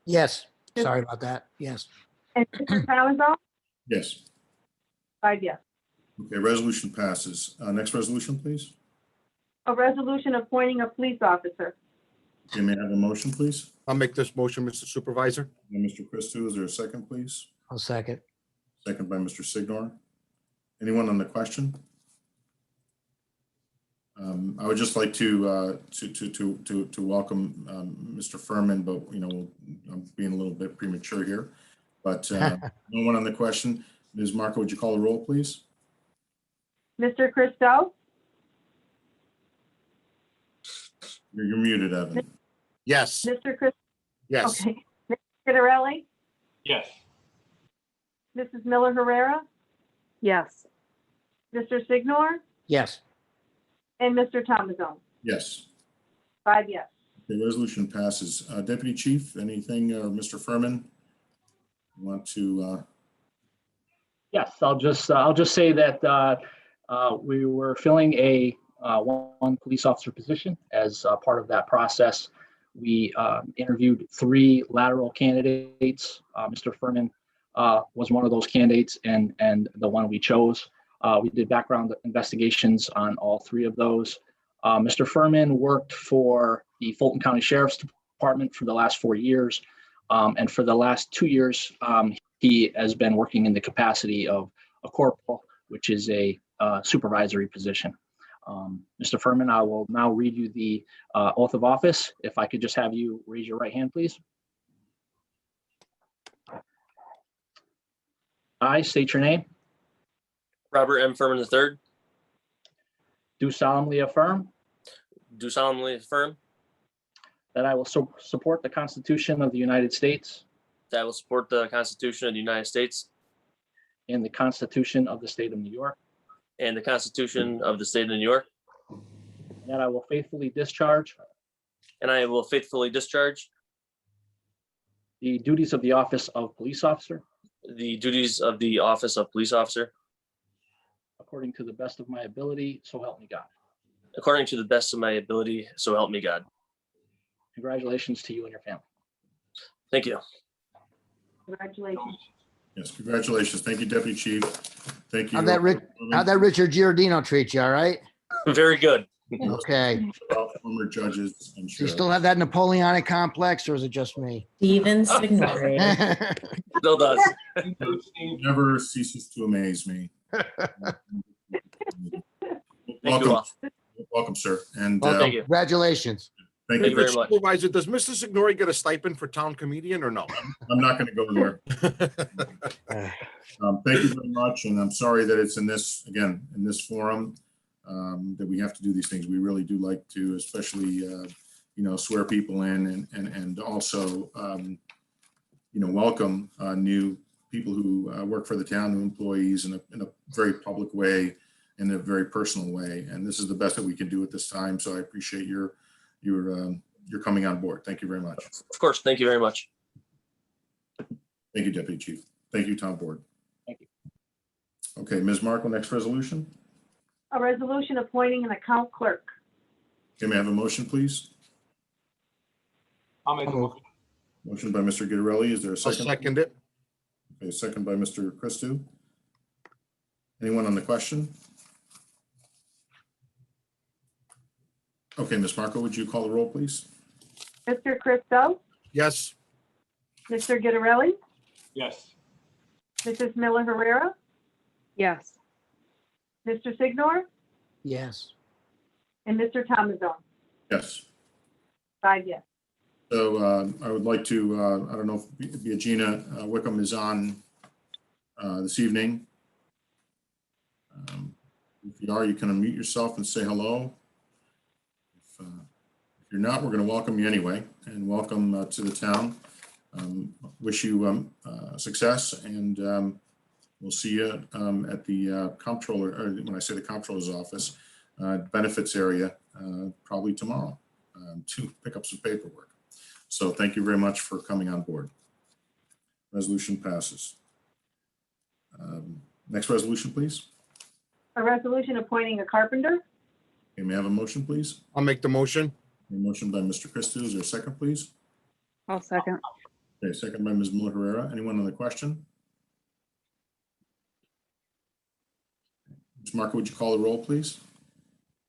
Yes, sorry about that. Yes. And Mr. Palazzo? Yes. 5 yes. Okay, resolution passes. Next resolution, please. A resolution appointing a police officer. Okay, may I have a motion, please? I'll make this motion, Mr. Supervisor. And Mr. Christou, is there a second, please? I'll second. Second by Mr. Signor. Anyone on the question? I would just like to welcome Mr. Furman, but I'm being a little bit premature here. But no one on the question. Ms. Marco, would you call the roll, please? Mr. Christou? You're muted, Evan. Yes. Mr. Christou? Yes. Okay. Mr. Gittarelli? Yes. Mrs. Miller Herrera? Yes. Mr. Signor? Yes. And Mr. Tomazone? Yes. 5 yes. The resolution passes. Deputy Chief, anything, Mr. Furman, you want to? Yes, I'll just say that we were filling a one police officer position. As part of that process, we interviewed 3 lateral candidates. Mr. Furman was one of those candidates and the one we chose. We did background investigations on all 3 of those. Mr. Furman worked for the Fulton County Sheriff's Department for the last 4 years. And for the last 2 years, he has been working in the capacity of a corporal, which is a supervisory position. Mr. Furman, I will now read you the oath of office. If I could just have you raise your right hand, please. I state your name. Robert M. Furman III. Do solemnly affirm. Do solemnly affirm. That I will support the Constitution of the United States. That I will support the Constitution of the United States. And the Constitution of the State of New York. And the Constitution of the State of New York. And that I will faithfully discharge. And I will faithfully discharge. The duties of the office of police officer. The duties of the office of police officer. According to the best of my ability, so help me God. According to the best of my ability, so help me God. Congratulations to you and your family. Thank you. Congratulations. Yes, congratulations. Thank you, Deputy Chief. Thank you. How'd that Richard Giordino treat you, all right? Very good. Okay. Former judges and Do you sheriffs. still have that Napoleonic complex, or is it just me? Steven Signor. Still does. Never ceases to amaze me. Thank you all. Welcome, sir. And Thank you. Congratulations. Thank Thank you you very very much. Supervisor, does Mr. Signori get a stipend for town comedian or no? I'm not going to go there. Thank you very much, and I'm sorry that it's in this, again, in this forum, that we have to do these things. We really do like to, especially, swear people in and also, welcome new people who work for the town, new employees in a very public way, in a very personal way. And this is the best that we can do at this time. So I appreciate your coming on board. Thank you very much. Of course. Thank you very much. Thank you, Deputy Chief. Thank you, Town Board. Thank you. Okay, Ms. Markle, next resolution. A resolution appointing an account clerk. Okay, may I have a motion, please? I'll make a motion. Motion by Mr. Guidarelli. Is there a I'll second? second it. Okay, second by Mr. Christou. Anyone on the question? Okay, Ms. Markle, would you call the roll, please? Mr. Christo, Yes. Mr. Guidarelli, Yes. Mrs. Miller Herrera, Yes. Mr. Signor, Yes. and Mr. Tomazone. Yes. 5 yes. So I would like to, I don't know if Biagina Wickham is on this evening. If you are, you can unmute yourself and say hello. If you're not, we're going to welcome you anyway, and welcome to the town. Wish you success, and we'll see you at the comptroller, or when I say the comptroller's office, benefits area, probably tomorrow to pick up some paperwork. So thank you very much for coming on board. Resolution passes. Next resolution, please. A resolution appointing a carpenter. Okay, may I have a motion, please? I'll make the motion. A motion by Mr. Christou. Is there a second, please? I'll second. Okay, second by Ms. Miller Herrera. Anyone on the question? Ms. Marco, would you call the roll, please?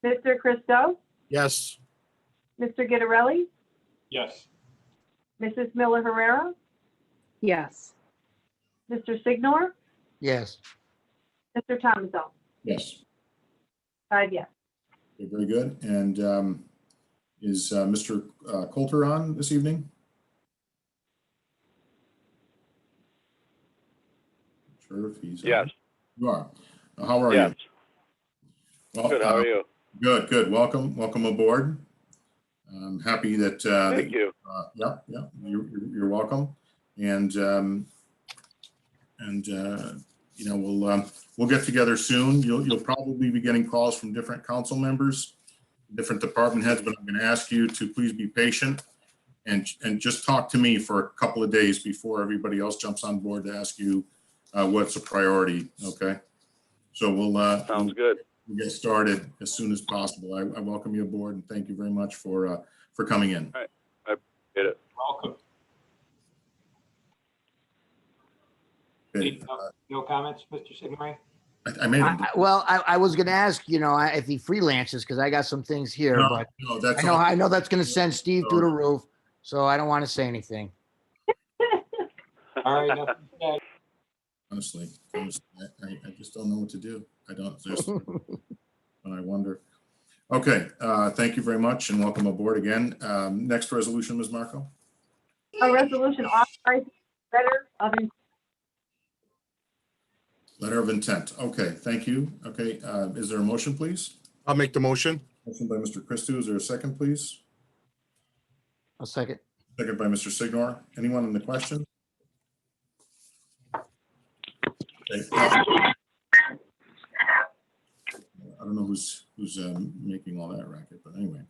Mr. Christo, Yes. Mr. Guidarelli, Yes. Mrs. Miller Herrera, Yes. Mr. Signor, Yes. Mr. Tomazone. Yes. 5 yes. Okay, very good. And is Mr. Coulter on this evening? Not sure if he's on. Yes. You are. How are Yes. you? Well, Good. How are you? Good, good. Welcome aboard. I'm happy that. Thank you. Yeah, you're welcome. And we'll get together soon. You'll probably be getting calls from different council members, different department heads, but I'm going to ask you to please be patient and just talk to me for a couple of days before everybody else jumps on board to ask you what's a priority. Okay. So Sounds good. we'll get started as soon as possible. I welcome you aboard and thank you very much for coming in. All right. I appreciate it. Welcome. Okay, No comments, Mr. Signori? I made it. I was going to ask, if he freelances, because I got some things here, No, but no, that's I know that's going to send Steve through the roof, so I don't want to say anything. All right. Honestly, I just don't know what to do. I don't just, and I wonder. Okay, thank you very much and welcome aboard again. Next resolution, Ms. Marco. A resolution authorizing Letter of intent. Okay, thank you. Okay, is there a motion, please? I'll make the motion. Motion by Mr. Christou. Is there a second, please? A second. Second by Mr. Signor. Anyone on the question? Okay. I don't know who's making all that racket, but anyway.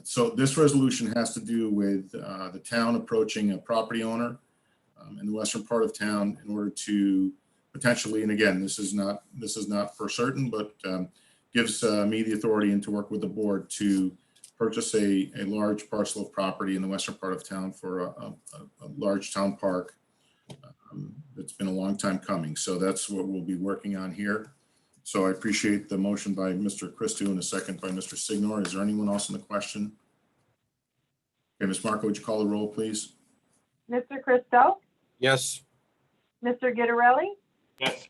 So this resolution has to do with the town approaching a property owner in the western part of town in order to potentially, and again, this is not for certain, but gives me the authority and to work with the board to purchase a large parcel of property in the western part of town for a large town park. It's been a long time coming. So that's what we'll be working on here. So I appreciate the motion by Mr. Christou and a second by Mr. Signor. Is there anyone else in the question? Okay, Ms. Marco, would you call the roll, please? Mr. Christo, Yes. Mr. Guidarelli, Yes.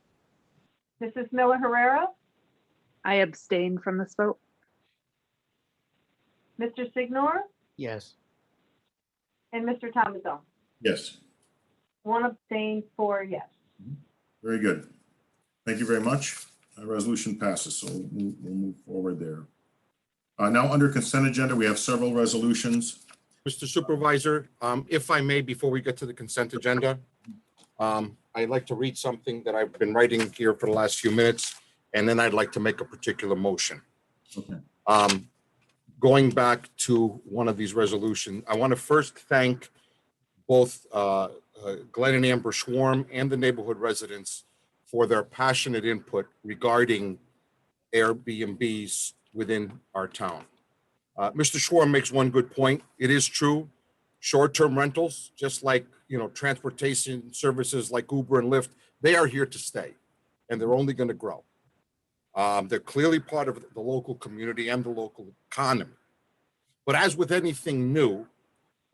Mrs. Miller Herrera, I abstain from this vote. Mr. Signor, Yes. and Mr. Thomasson. Yes, One abstain, 4 yes. very good. Thank you very much. Resolution passes, so we'll move forward there. Now, under consent agenda, we have several resolutions. Mr. Supervisor, if I may, before we get to the consent agenda, I'd like to read something that I've been writing here for the last few minutes, and then I'd like to make a particular motion. Okay. Going back to one of these resolutions, I want to first thank both Glenn and Amber Schwarm and the neighborhood residents for their passionate input regarding Airbnbs within our town. Mr. Schwarm makes one good point. It is true, short-term rentals, just like, transportation services like Uber and Lyft, they are here to stay, and they're only going to grow. They're clearly part of the local community and the local economy. But as with anything new,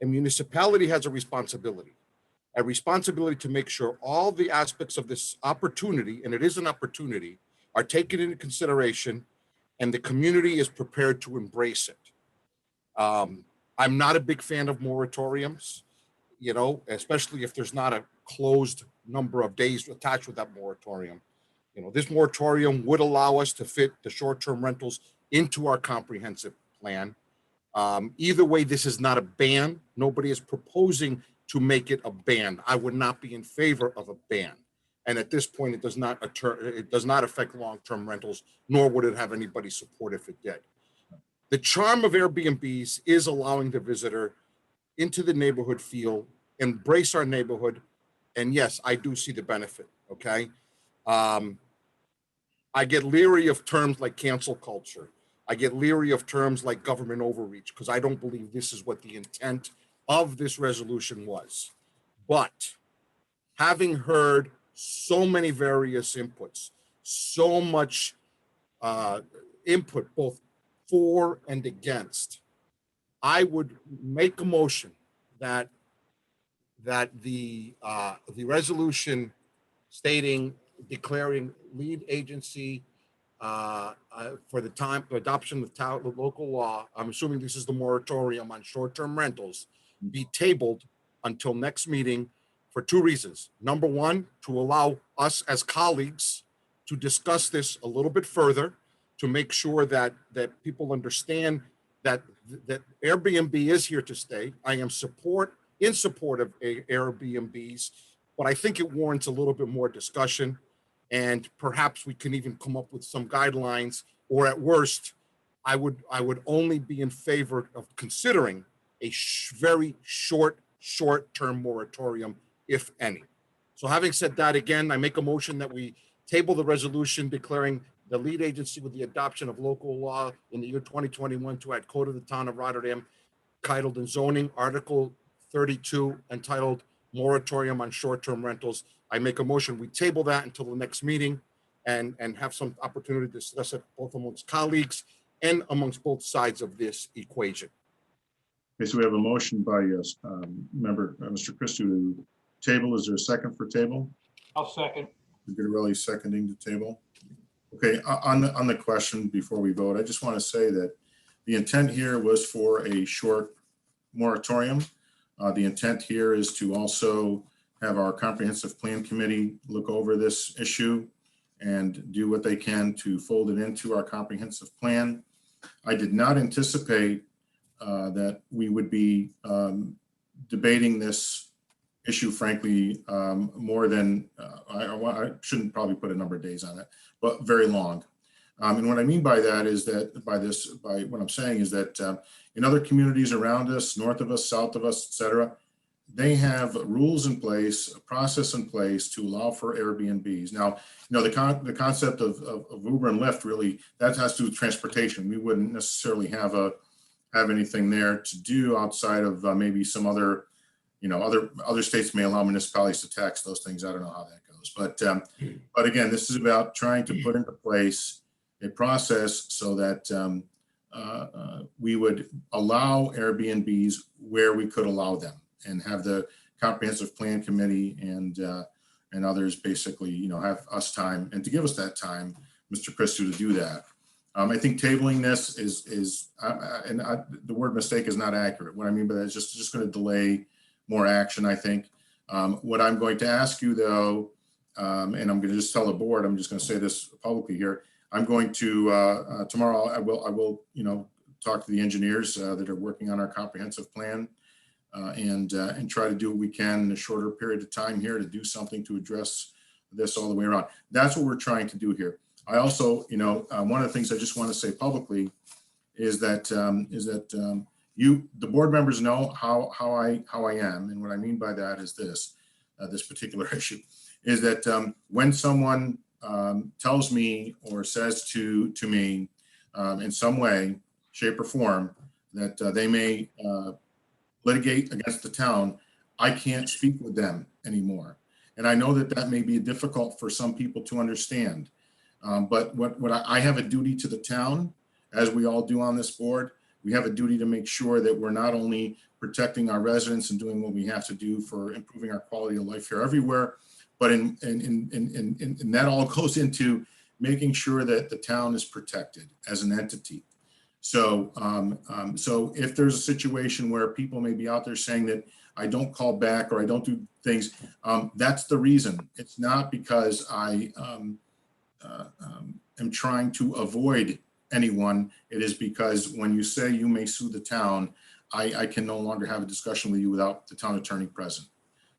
a municipality has a responsibility to make sure all the aspects of this opportunity, and it is an opportunity, are taken into consideration, and the community is prepared to embrace it. I'm not a big fan of moratoriums, especially if there's not a closed number of days attached with that moratorium. This moratorium would allow us to fit the short-term rentals into our comprehensive plan. Either way, this is not a ban. Nobody is proposing to make it a ban. I would not be in favor of a ban. And at this point, it does not affect long-term rentals, nor would it have anybody's support if it did. The charm of Airbnbs is allowing the visitor into the neighborhood feel, embrace our neighborhood. And yes, I do see the benefit, okay? I get leery of terms like cancel culture. I get leery of terms like government overreach, because I don't believe this is what the intent of this resolution was. But having heard so many various inputs, so much input, both for and against, I would make a motion that the resolution declaring lead agency for the adoption of local law, I'm assuming this is the moratorium on short-term rentals, be tabled until next meeting for 2 reasons. Number one, to allow us as colleagues to discuss this a little bit further, to make sure that people understand that Airbnb is here to stay. I am in support of Airbnbs, but I think it warrants a little bit more discussion, and perhaps we can even come up with some guidelines, or at worst, I would only be in favor of considering a very short-term moratorium, if any. So having said that, again, I make a motion that we table the resolution declaring the lead agency with the adoption of local law in the year 2021 to add code of the town of Rotterdam, titled in zoning, Article 32, entitled Moratorium on Short-Term Rentals. I make a motion, we table that until the next meeting and have some opportunity to discuss it both amongst colleagues and amongst both sides of this equation. Okay, so we have a motion by member Mr. Christou to table. Is there a second for table? I'll second. Guidarelli seconding to table. Okay, on the question before we vote, I just want to say that the intent here was for a short moratorium. The intent here is to also have our comprehensive plan committee look over this issue and do what they can to fold it into our comprehensive plan. I did not anticipate that we would be debating this issue, frankly, more than, I shouldn't probably put a number of days on it, but very long. And what I mean by that is that by what I'm saying is that in other communities around us, north of us, south of us, et cetera, they have rules in place, a process in place to allow for Airbnbs. Now, the concept of Uber and Lyft, really, that has to do with transportation. We wouldn't necessarily have anything there to do outside of maybe some other, other states may allow municipalities to tax those things. I don't know how that goes. But again, this is about trying to put into place a process so that we would allow Airbnbs where we could allow them, and have the comprehensive plan committee and others basically, have us time, and to give us that time, Mr. Christou, to do that. I think tabling this the word mistake is not accurate. What I mean by that is just going to delay more action, I think. What I'm going to ask you though, and I'm going to just tell the board, I'm just going to say this publicly here. I'm going to, tomorrow I will, talk to the engineers that are working on our comprehensive plan and try to do what we can in a shorter period of time here to do something to address this all the way around. That's what we're trying to do here. I also, one of the things I just want to say publicly is that the board members know how I am, and what I mean by that is this particular issue is that when someone tells me or says to me in some way, shape, or form that they may litigate against the town, I can't speak with them anymore, and I know that may be difficult for some people to understand. But what I have a duty to the town, as we all do on this board. We have a duty to make sure that we're not only protecting our residents and doing what we have to do for improving our quality of life here everywhere, but in that all goes into making sure that the town is protected as an entity. So, so if there's a situation where people may be out there saying that I don't call back or I don't do things, that's the reason. It's not because I am trying to avoid anyone. It is because when you say you may sue the town, I can no longer have a discussion with you without the town attorney present.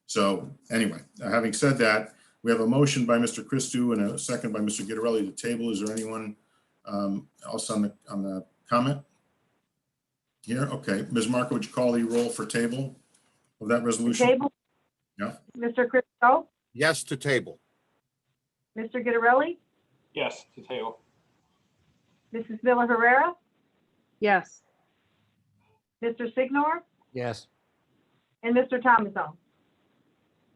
So anyway, having said that, we have a motion by Mr. Christou and a second by Mr. Gittarelli to table. Is there anyone else on the comment here? Okay, Ms. Marco, would you call the roll for table of that resolution? Table. Yeah. Mr. Christou? Yes to table. Mr. Gittarelli? Yes, to table. Mrs. Miller Herrera? Yes. Mr. Signor? Yes. And Mr. Thomasson?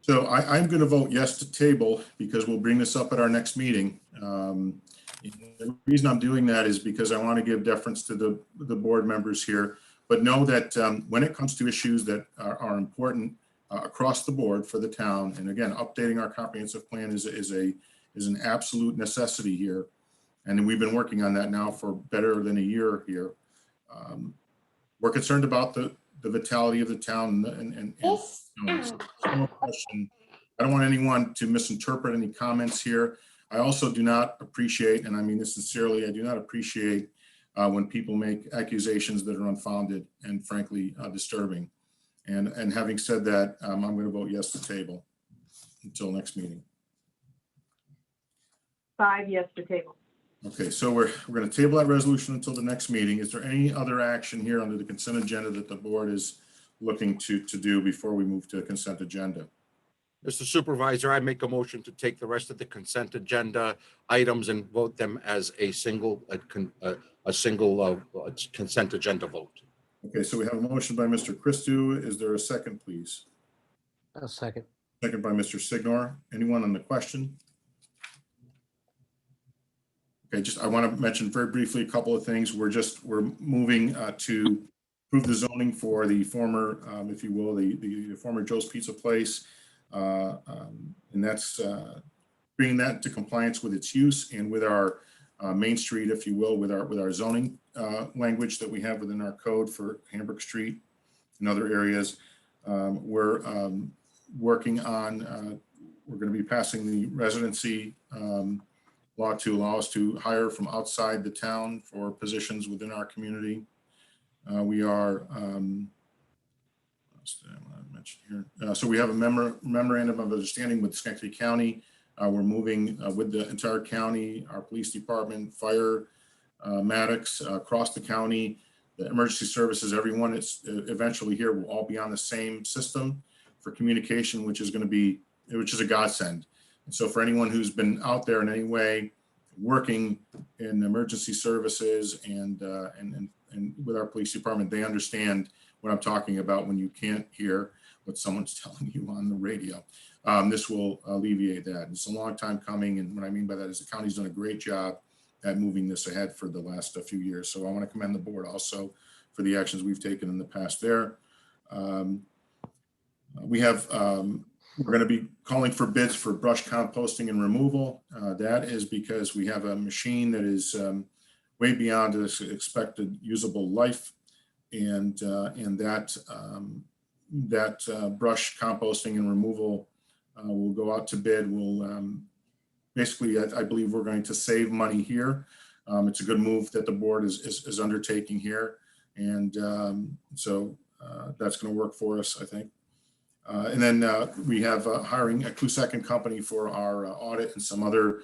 So I'm going to vote yes to table because we'll bring this up at our next meeting. The reason I'm doing that is because I want to give deference to the board members here, but know that when it comes to issues that are important across the board for the town, and again, updating our comprehensive plan is an absolute necessity here. And we've been working on that now for better than a year here. We're concerned about the vitality of the town and no question. I don't want anyone to misinterpret any comments here. I also do not appreciate, and I mean this sincerely, I do not appreciate when people make accusations that are unfounded and frankly disturbing. And having said that, I'm going to vote yes to table until next meeting. 5 yes to table. Okay, so we're going to table that resolution until the next meeting. Is there any other action here under the consent agenda that the board is looking to do before we move to a consent agenda? Mr. Supervisor, I make a motion to take the rest of the consent agenda items and vote them as a single consent agenda vote. Okay, so we have a motion by Mr. Christou. Is there a second, please? A second. Second by Mr. Signor. Anyone on the question? Okay, I want to mention very briefly a couple of things. We're moving to approve the zoning for the former, if you will, the former Joe's Pizza Place. And that's bringing that into compliance with its use and with our Main Street, if you will, with our zoning language that we have within our code for Hamburg Street and other areas. We're working on, we're going to be passing the residency law to allow us to hire from outside the town for positions within our community. We are, so we have a memorandum of understanding with Schenectady County. We're moving with the entire county, our police department, fire, Maddox, across the county, the emergency services, everyone that's eventually here will all be on the same system for communication, which is a godsend. And so for anyone who's been out there in any way working in emergency services and with our police department, they understand what I'm talking about when you can't hear what someone's telling you on the radio. This will alleviate that. It's a long time coming. And what I mean by that is the county's done a great job at moving this ahead for the last few years. So I want to commend the board also for the actions we've taken in the past there. We're going to be calling for bids for brush composting and removal. That is because we have a machine that is way beyond its expected usable life. And that brush composting and removal will go out to bid. Will basically, I believe we're going to save money here. It's a good move that the board is undertaking here. And so that's going to work for us, I think. And then we have hiring a Cusack & Company for our audit and some other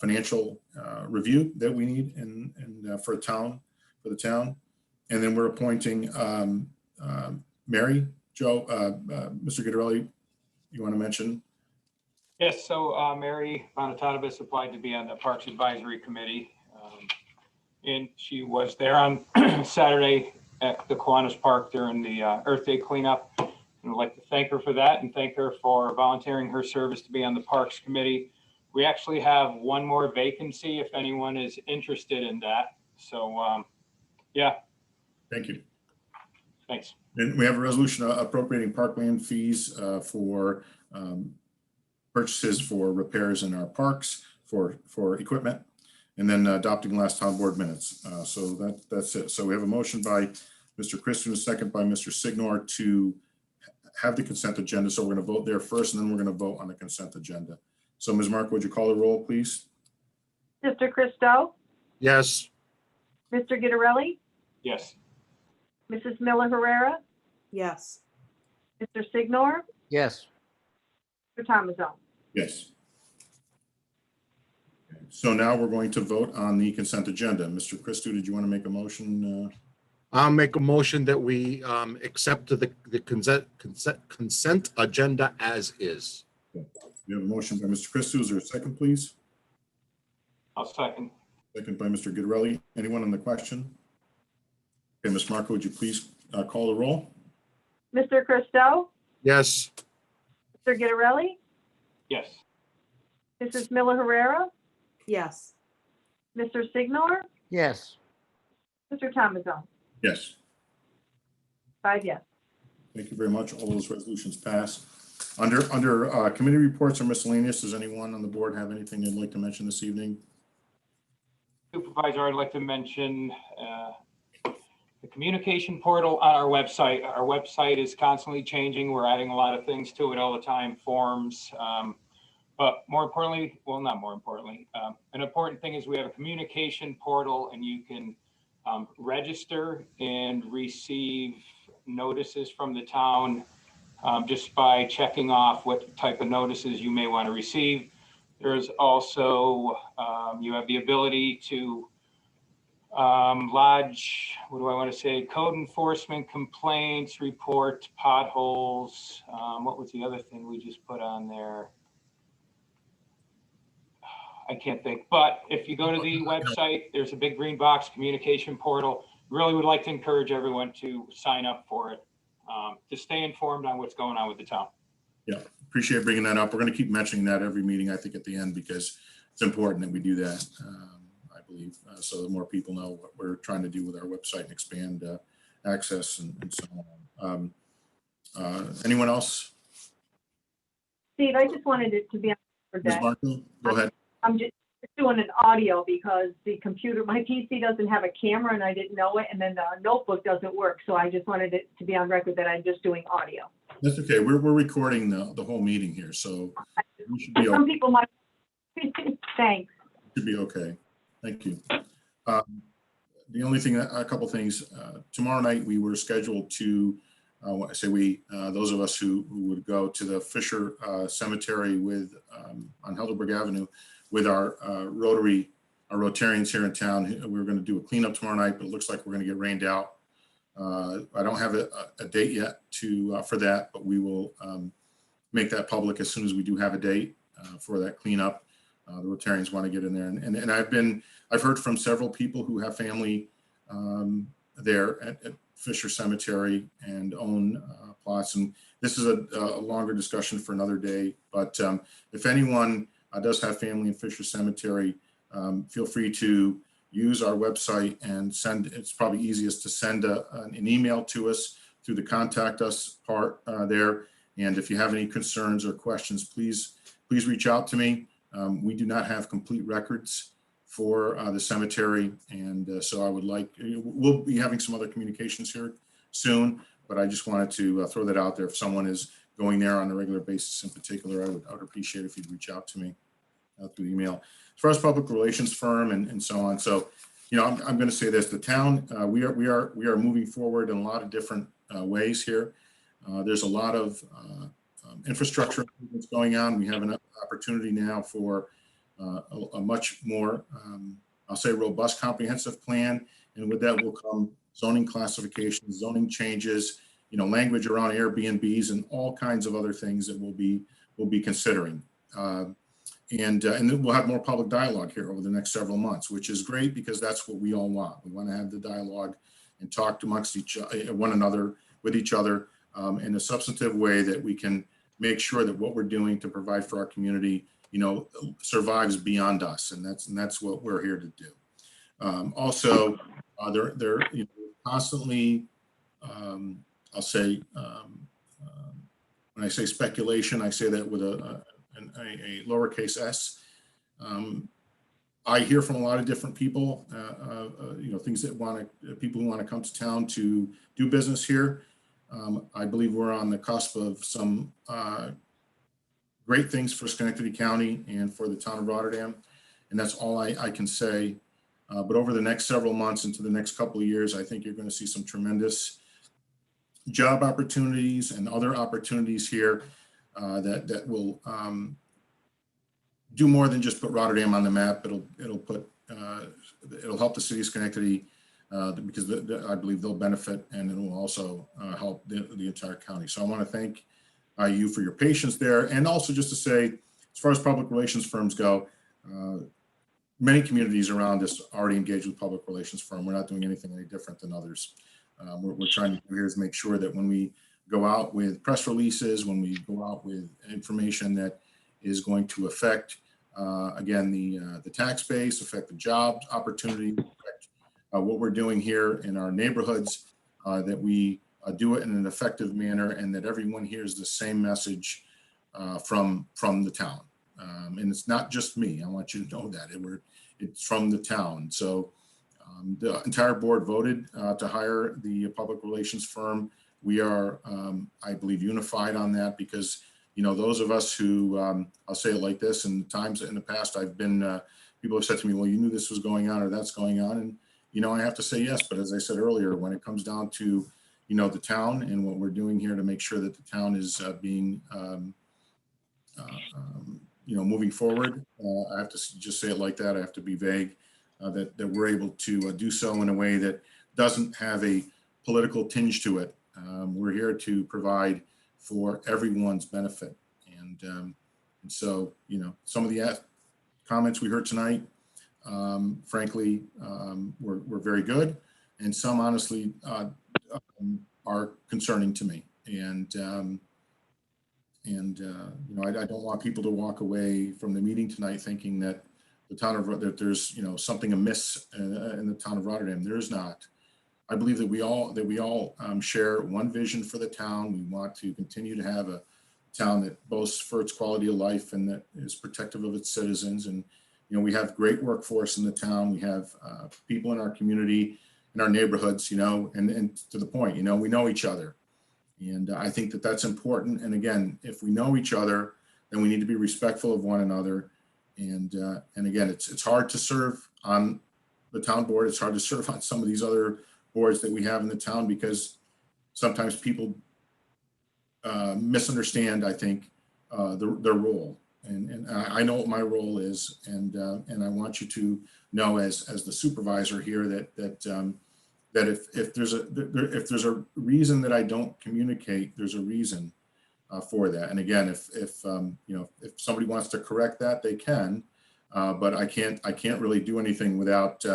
financial review that we need for the town. And then we're appointing Mary, Joe, Mr. Guidarelli, you want to mention? Yes, so Mary Bonatotabis applied to be on the Parks Advisory Committee. And she was there on Saturday at the Kiwanis Park during the Earth Day cleanup. And I'd like to thank her for that and thank her for volunteering her service to be on the Parks Committee. We actually have one more vacancy if anyone is interested in that. So, yeah. Thank you. Thanks. And we have a resolution appropriating parkland fees for purchases for repairs in our parks for equipment, and then adopting last town board minutes. So that's it. So we have a motion by Mr. Christian, a second by Mr. Signor to have the consent agenda. So we're going to vote there first, and then we're going to vote on the consent agenda. So Ms. Mark, would you call the roll, please? Mr. Christo, Yes. Mr. Guidarelli, Yes. Mrs. Miller Herrera, Yes. Mr. Signor, Yes. Mr. Thomason. Yes. So now we're going to vote on the consent agenda. Mr. Christo, did you want to make a motion? I'll make a motion that we accept the consent agenda as is. We have a motion by Mr. Christo. Is there a second, please? I'll second. Second by Mr. Guidarelli. Anyone on the question? Okay, Ms. Marco, would you please call the roll? Mr. Christo, Yes. Mr. Guidarelli, Yes. Mrs. Miller Herrera, Yes. Mr. Signor, Yes. Mr. Thomason. Yes. 5 yes. Thank you very much. All those resolutions pass. Under committee reports or miscellaneous, does anyone on the board have anything they'd like to mention this evening? Supervisor, I'd like to mention the communication portal on our website. Our website is constantly changing. We're adding a lot of things to it all the time, forms. But more importantly, well, not more importantly, an important thing is we have a communication portal and you can register and receive notices from the town just by checking off what type of notices you may want to receive. There's also, you have the ability to lodge, what do I want to say, code enforcement complaints, report potholes. What was the other thing we just put on there? I can't think, but if you go to the website, there's a big green box communication portal. Really would like to encourage everyone to sign up for it, to stay informed on what's going on with the town. Yeah, appreciate bringing that up. We're going to keep mentioning that every meeting, I think, at the end, because it's important that we do that, I believe, so that more people know what we're trying to do with our website and expand access and so on. Anyone else? Steve, I just wanted it to be on for Ms. that. Marco, go ahead. I'm just doing an audio because the computer, my PC doesn't have a camera and I didn't know it, and then the notebook doesn't work. So I just wanted it to be on record that I'm just doing audio. That's okay. We're recording the whole meeting here, so we should be Some okay. people might. Thanks. Should be okay. Thank you. The only thing, a couple things. Tomorrow night we were scheduled to, when I say we, those of us who would go to the Fisher Cemetery with on Helderberg Avenue with our Rotarians here in town. We were going to do a cleanup tomorrow night, but it looks like we're going to get rained out. I don't have a date yet for that, but we will make that public as soon as we do have a date for that cleanup. The Rotarians want to get in there, and I've heard from several people who have family there at Fisher Cemetery and own plots, and this is a longer discussion for another day. But if anyone does have family in Fisher Cemetery, feel free to use our website and send. It's probably easiest to send an email to us through the contact us part there. And if you have any concerns or questions, please reach out to me. We do not have complete records for the cemetery. And so I would like, we'll be having some other communications here soon, but I just wanted to throw that out there. If someone is going there on a regular basis in particular, I would appreciate if you'd reach out to me through email. As far as public relations firm and so on. So, I'm going to say this: the town, we are moving forward in a lot of different ways here. There's a lot of infrastructure improvements going on. We have an opportunity now for a much more, I'll say, robust, comprehensive plan, and with that will come zoning classifications, zoning changes, language around Airbnbs, and all kinds of other things that we'll be considering. And then we'll have more public dialogue here over the next several months, which is great because that's what we all want. We want to have the dialogue and talk amongst one another, with each other, in a substantive way that we can make sure that what we're doing to provide for our community, survives beyond us, and that's what we're here to do. Also, they're constantly, I'll say, when I say speculation, I say that with a lowercase s. I hear from a lot of different people, things that people who want to come to town to do business here. I believe we're on the cusp of some great things for Schenectady County and for the town of Rotterdam, and that's all I can say. But over the next several months into the next couple of years, I think you're going to see some tremendous job opportunities and other opportunities here that will do more than just put Rotterdam on the map. It'll help the city of Schenectady because I believe they'll benefit, and it will also help the entire county. So I want to thank you for your patience there, and also just to say, as far as public relations firms go, many communities around us already engaged with public relations firm. We're not doing anything any different than others. What we're trying to do here is make sure that when we go out with press releases, when we go out with information that is going to affect, again, the tax base, affect the job opportunity, affect what we're doing here in our neighborhoods, that we do it in an effective manner, and that everyone hears the same message from the town. And it's not just me. I want you to know that it's from the town. So the entire board voted to hire the public relations firm. We are, I believe, unified on that because, those of us who, I'll say it like this, in times in the past, I've been, people have said to me, well, you knew this was going on or that's going on. And, I have to say yes. But as I said earlier, when it comes down to, the town and what we're doing here to make sure that the town is being, moving forward, I have to just say it like that. I have to be vague, that we're able to do so in a way that doesn't have a political tinge to it. We're here to provide for everyone's benefit. And so, some of the comments we heard tonight, frankly, were very good. And some honestly are concerning to me. And I don't want people to walk away from the meeting tonight thinking that that there's something amiss in the town of Rotterdam. There is not. I believe that we all share one vision for the town. We want to continue to have a town that boasts for its quality of life and that is protective of its citizens. And we have great workforce in the town. We have people in our community, in our neighborhoods. And to the point, we know each other. And I think that that's important. And again, if we know each other, then we need to be respectful of one another. And again, it's hard to serve on the town board. It's hard to serve on some of these other boards that we have in the town because sometimes people misunderstand, I think, their role. And I know what my role is, and I want you to know as the supervisor here that if there's a reason that I don't communicate, there's a reason for that. And again, if somebody wants to correct that, they can, but I can't really do anything without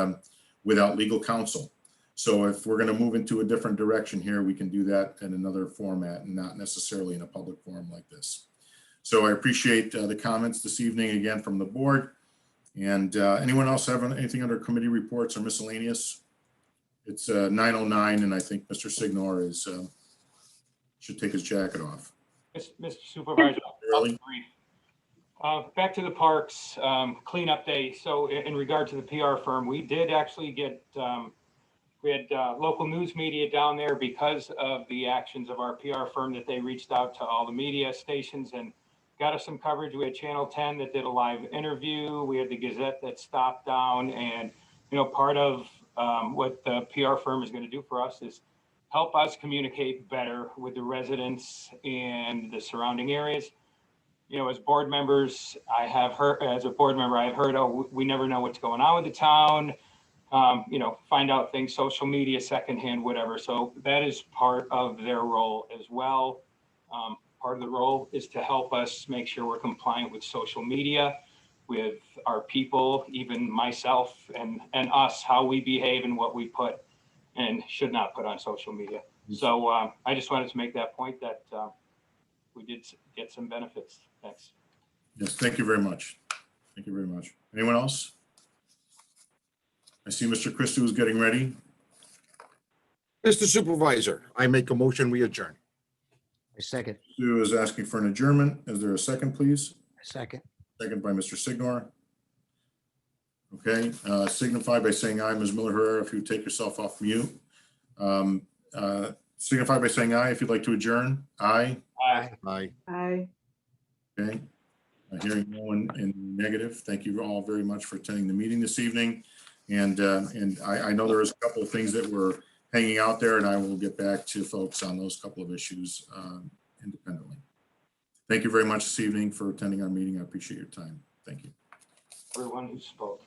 legal counsel. So if we're going to move into a different direction here, we can do that in another format and not necessarily in a public forum like this. So I appreciate the comments this evening again from the board. And anyone else have anything under committee reports or miscellaneous? It's 9:09, and I think Mr. Signor should take his jacket off. Mr. Supervisor, I'll be brief. Back to the parks, cleanup day. So in regard to the PR firm, we did actually get, we had local news media down there because of the actions of our PR firm that they reached out to all the media stations and got us some coverage. We had Channel 10 that did a live interview. We had the Gazette that stopped down. And, you know, part of what the PR firm is going to do for us is help us communicate better with the residents and the surrounding areas. You know, as board members, I have heard, oh, we never know what's going on with the town. You know, find out things, social media, secondhand, whatever. So that is part of their role as well. Part of the role is to help us make sure we're compliant with social media, with our people, even myself and us, how we behave and what we put and should not put on social media. So I just wanted to make that point that we did get some benefits. Thanks. Yes, thank you very much. Thank you very much. Anyone else? I see Mr. Christie was getting ready. Mr. Supervisor, I make a motion, we adjourn. A second. Sue is asking for an adjournment. Is there a second, please? A second. Second by Mr. Signor. Okay, signify by saying aye. Ms. Miller Herrera, if you take yourself off mute. Signify by saying aye if you'd like to adjourn. Aye. Aye. Aye. Aye. Okay. Hearing no one in negative. Thank you all very much for attending the meeting this evening. And I know there was a couple of things that were hanging out there, and I will get back to folks on those couple of issues independently. Thank you very much this evening for attending our meeting. I appreciate your time. Thank you. Everyone who spoke.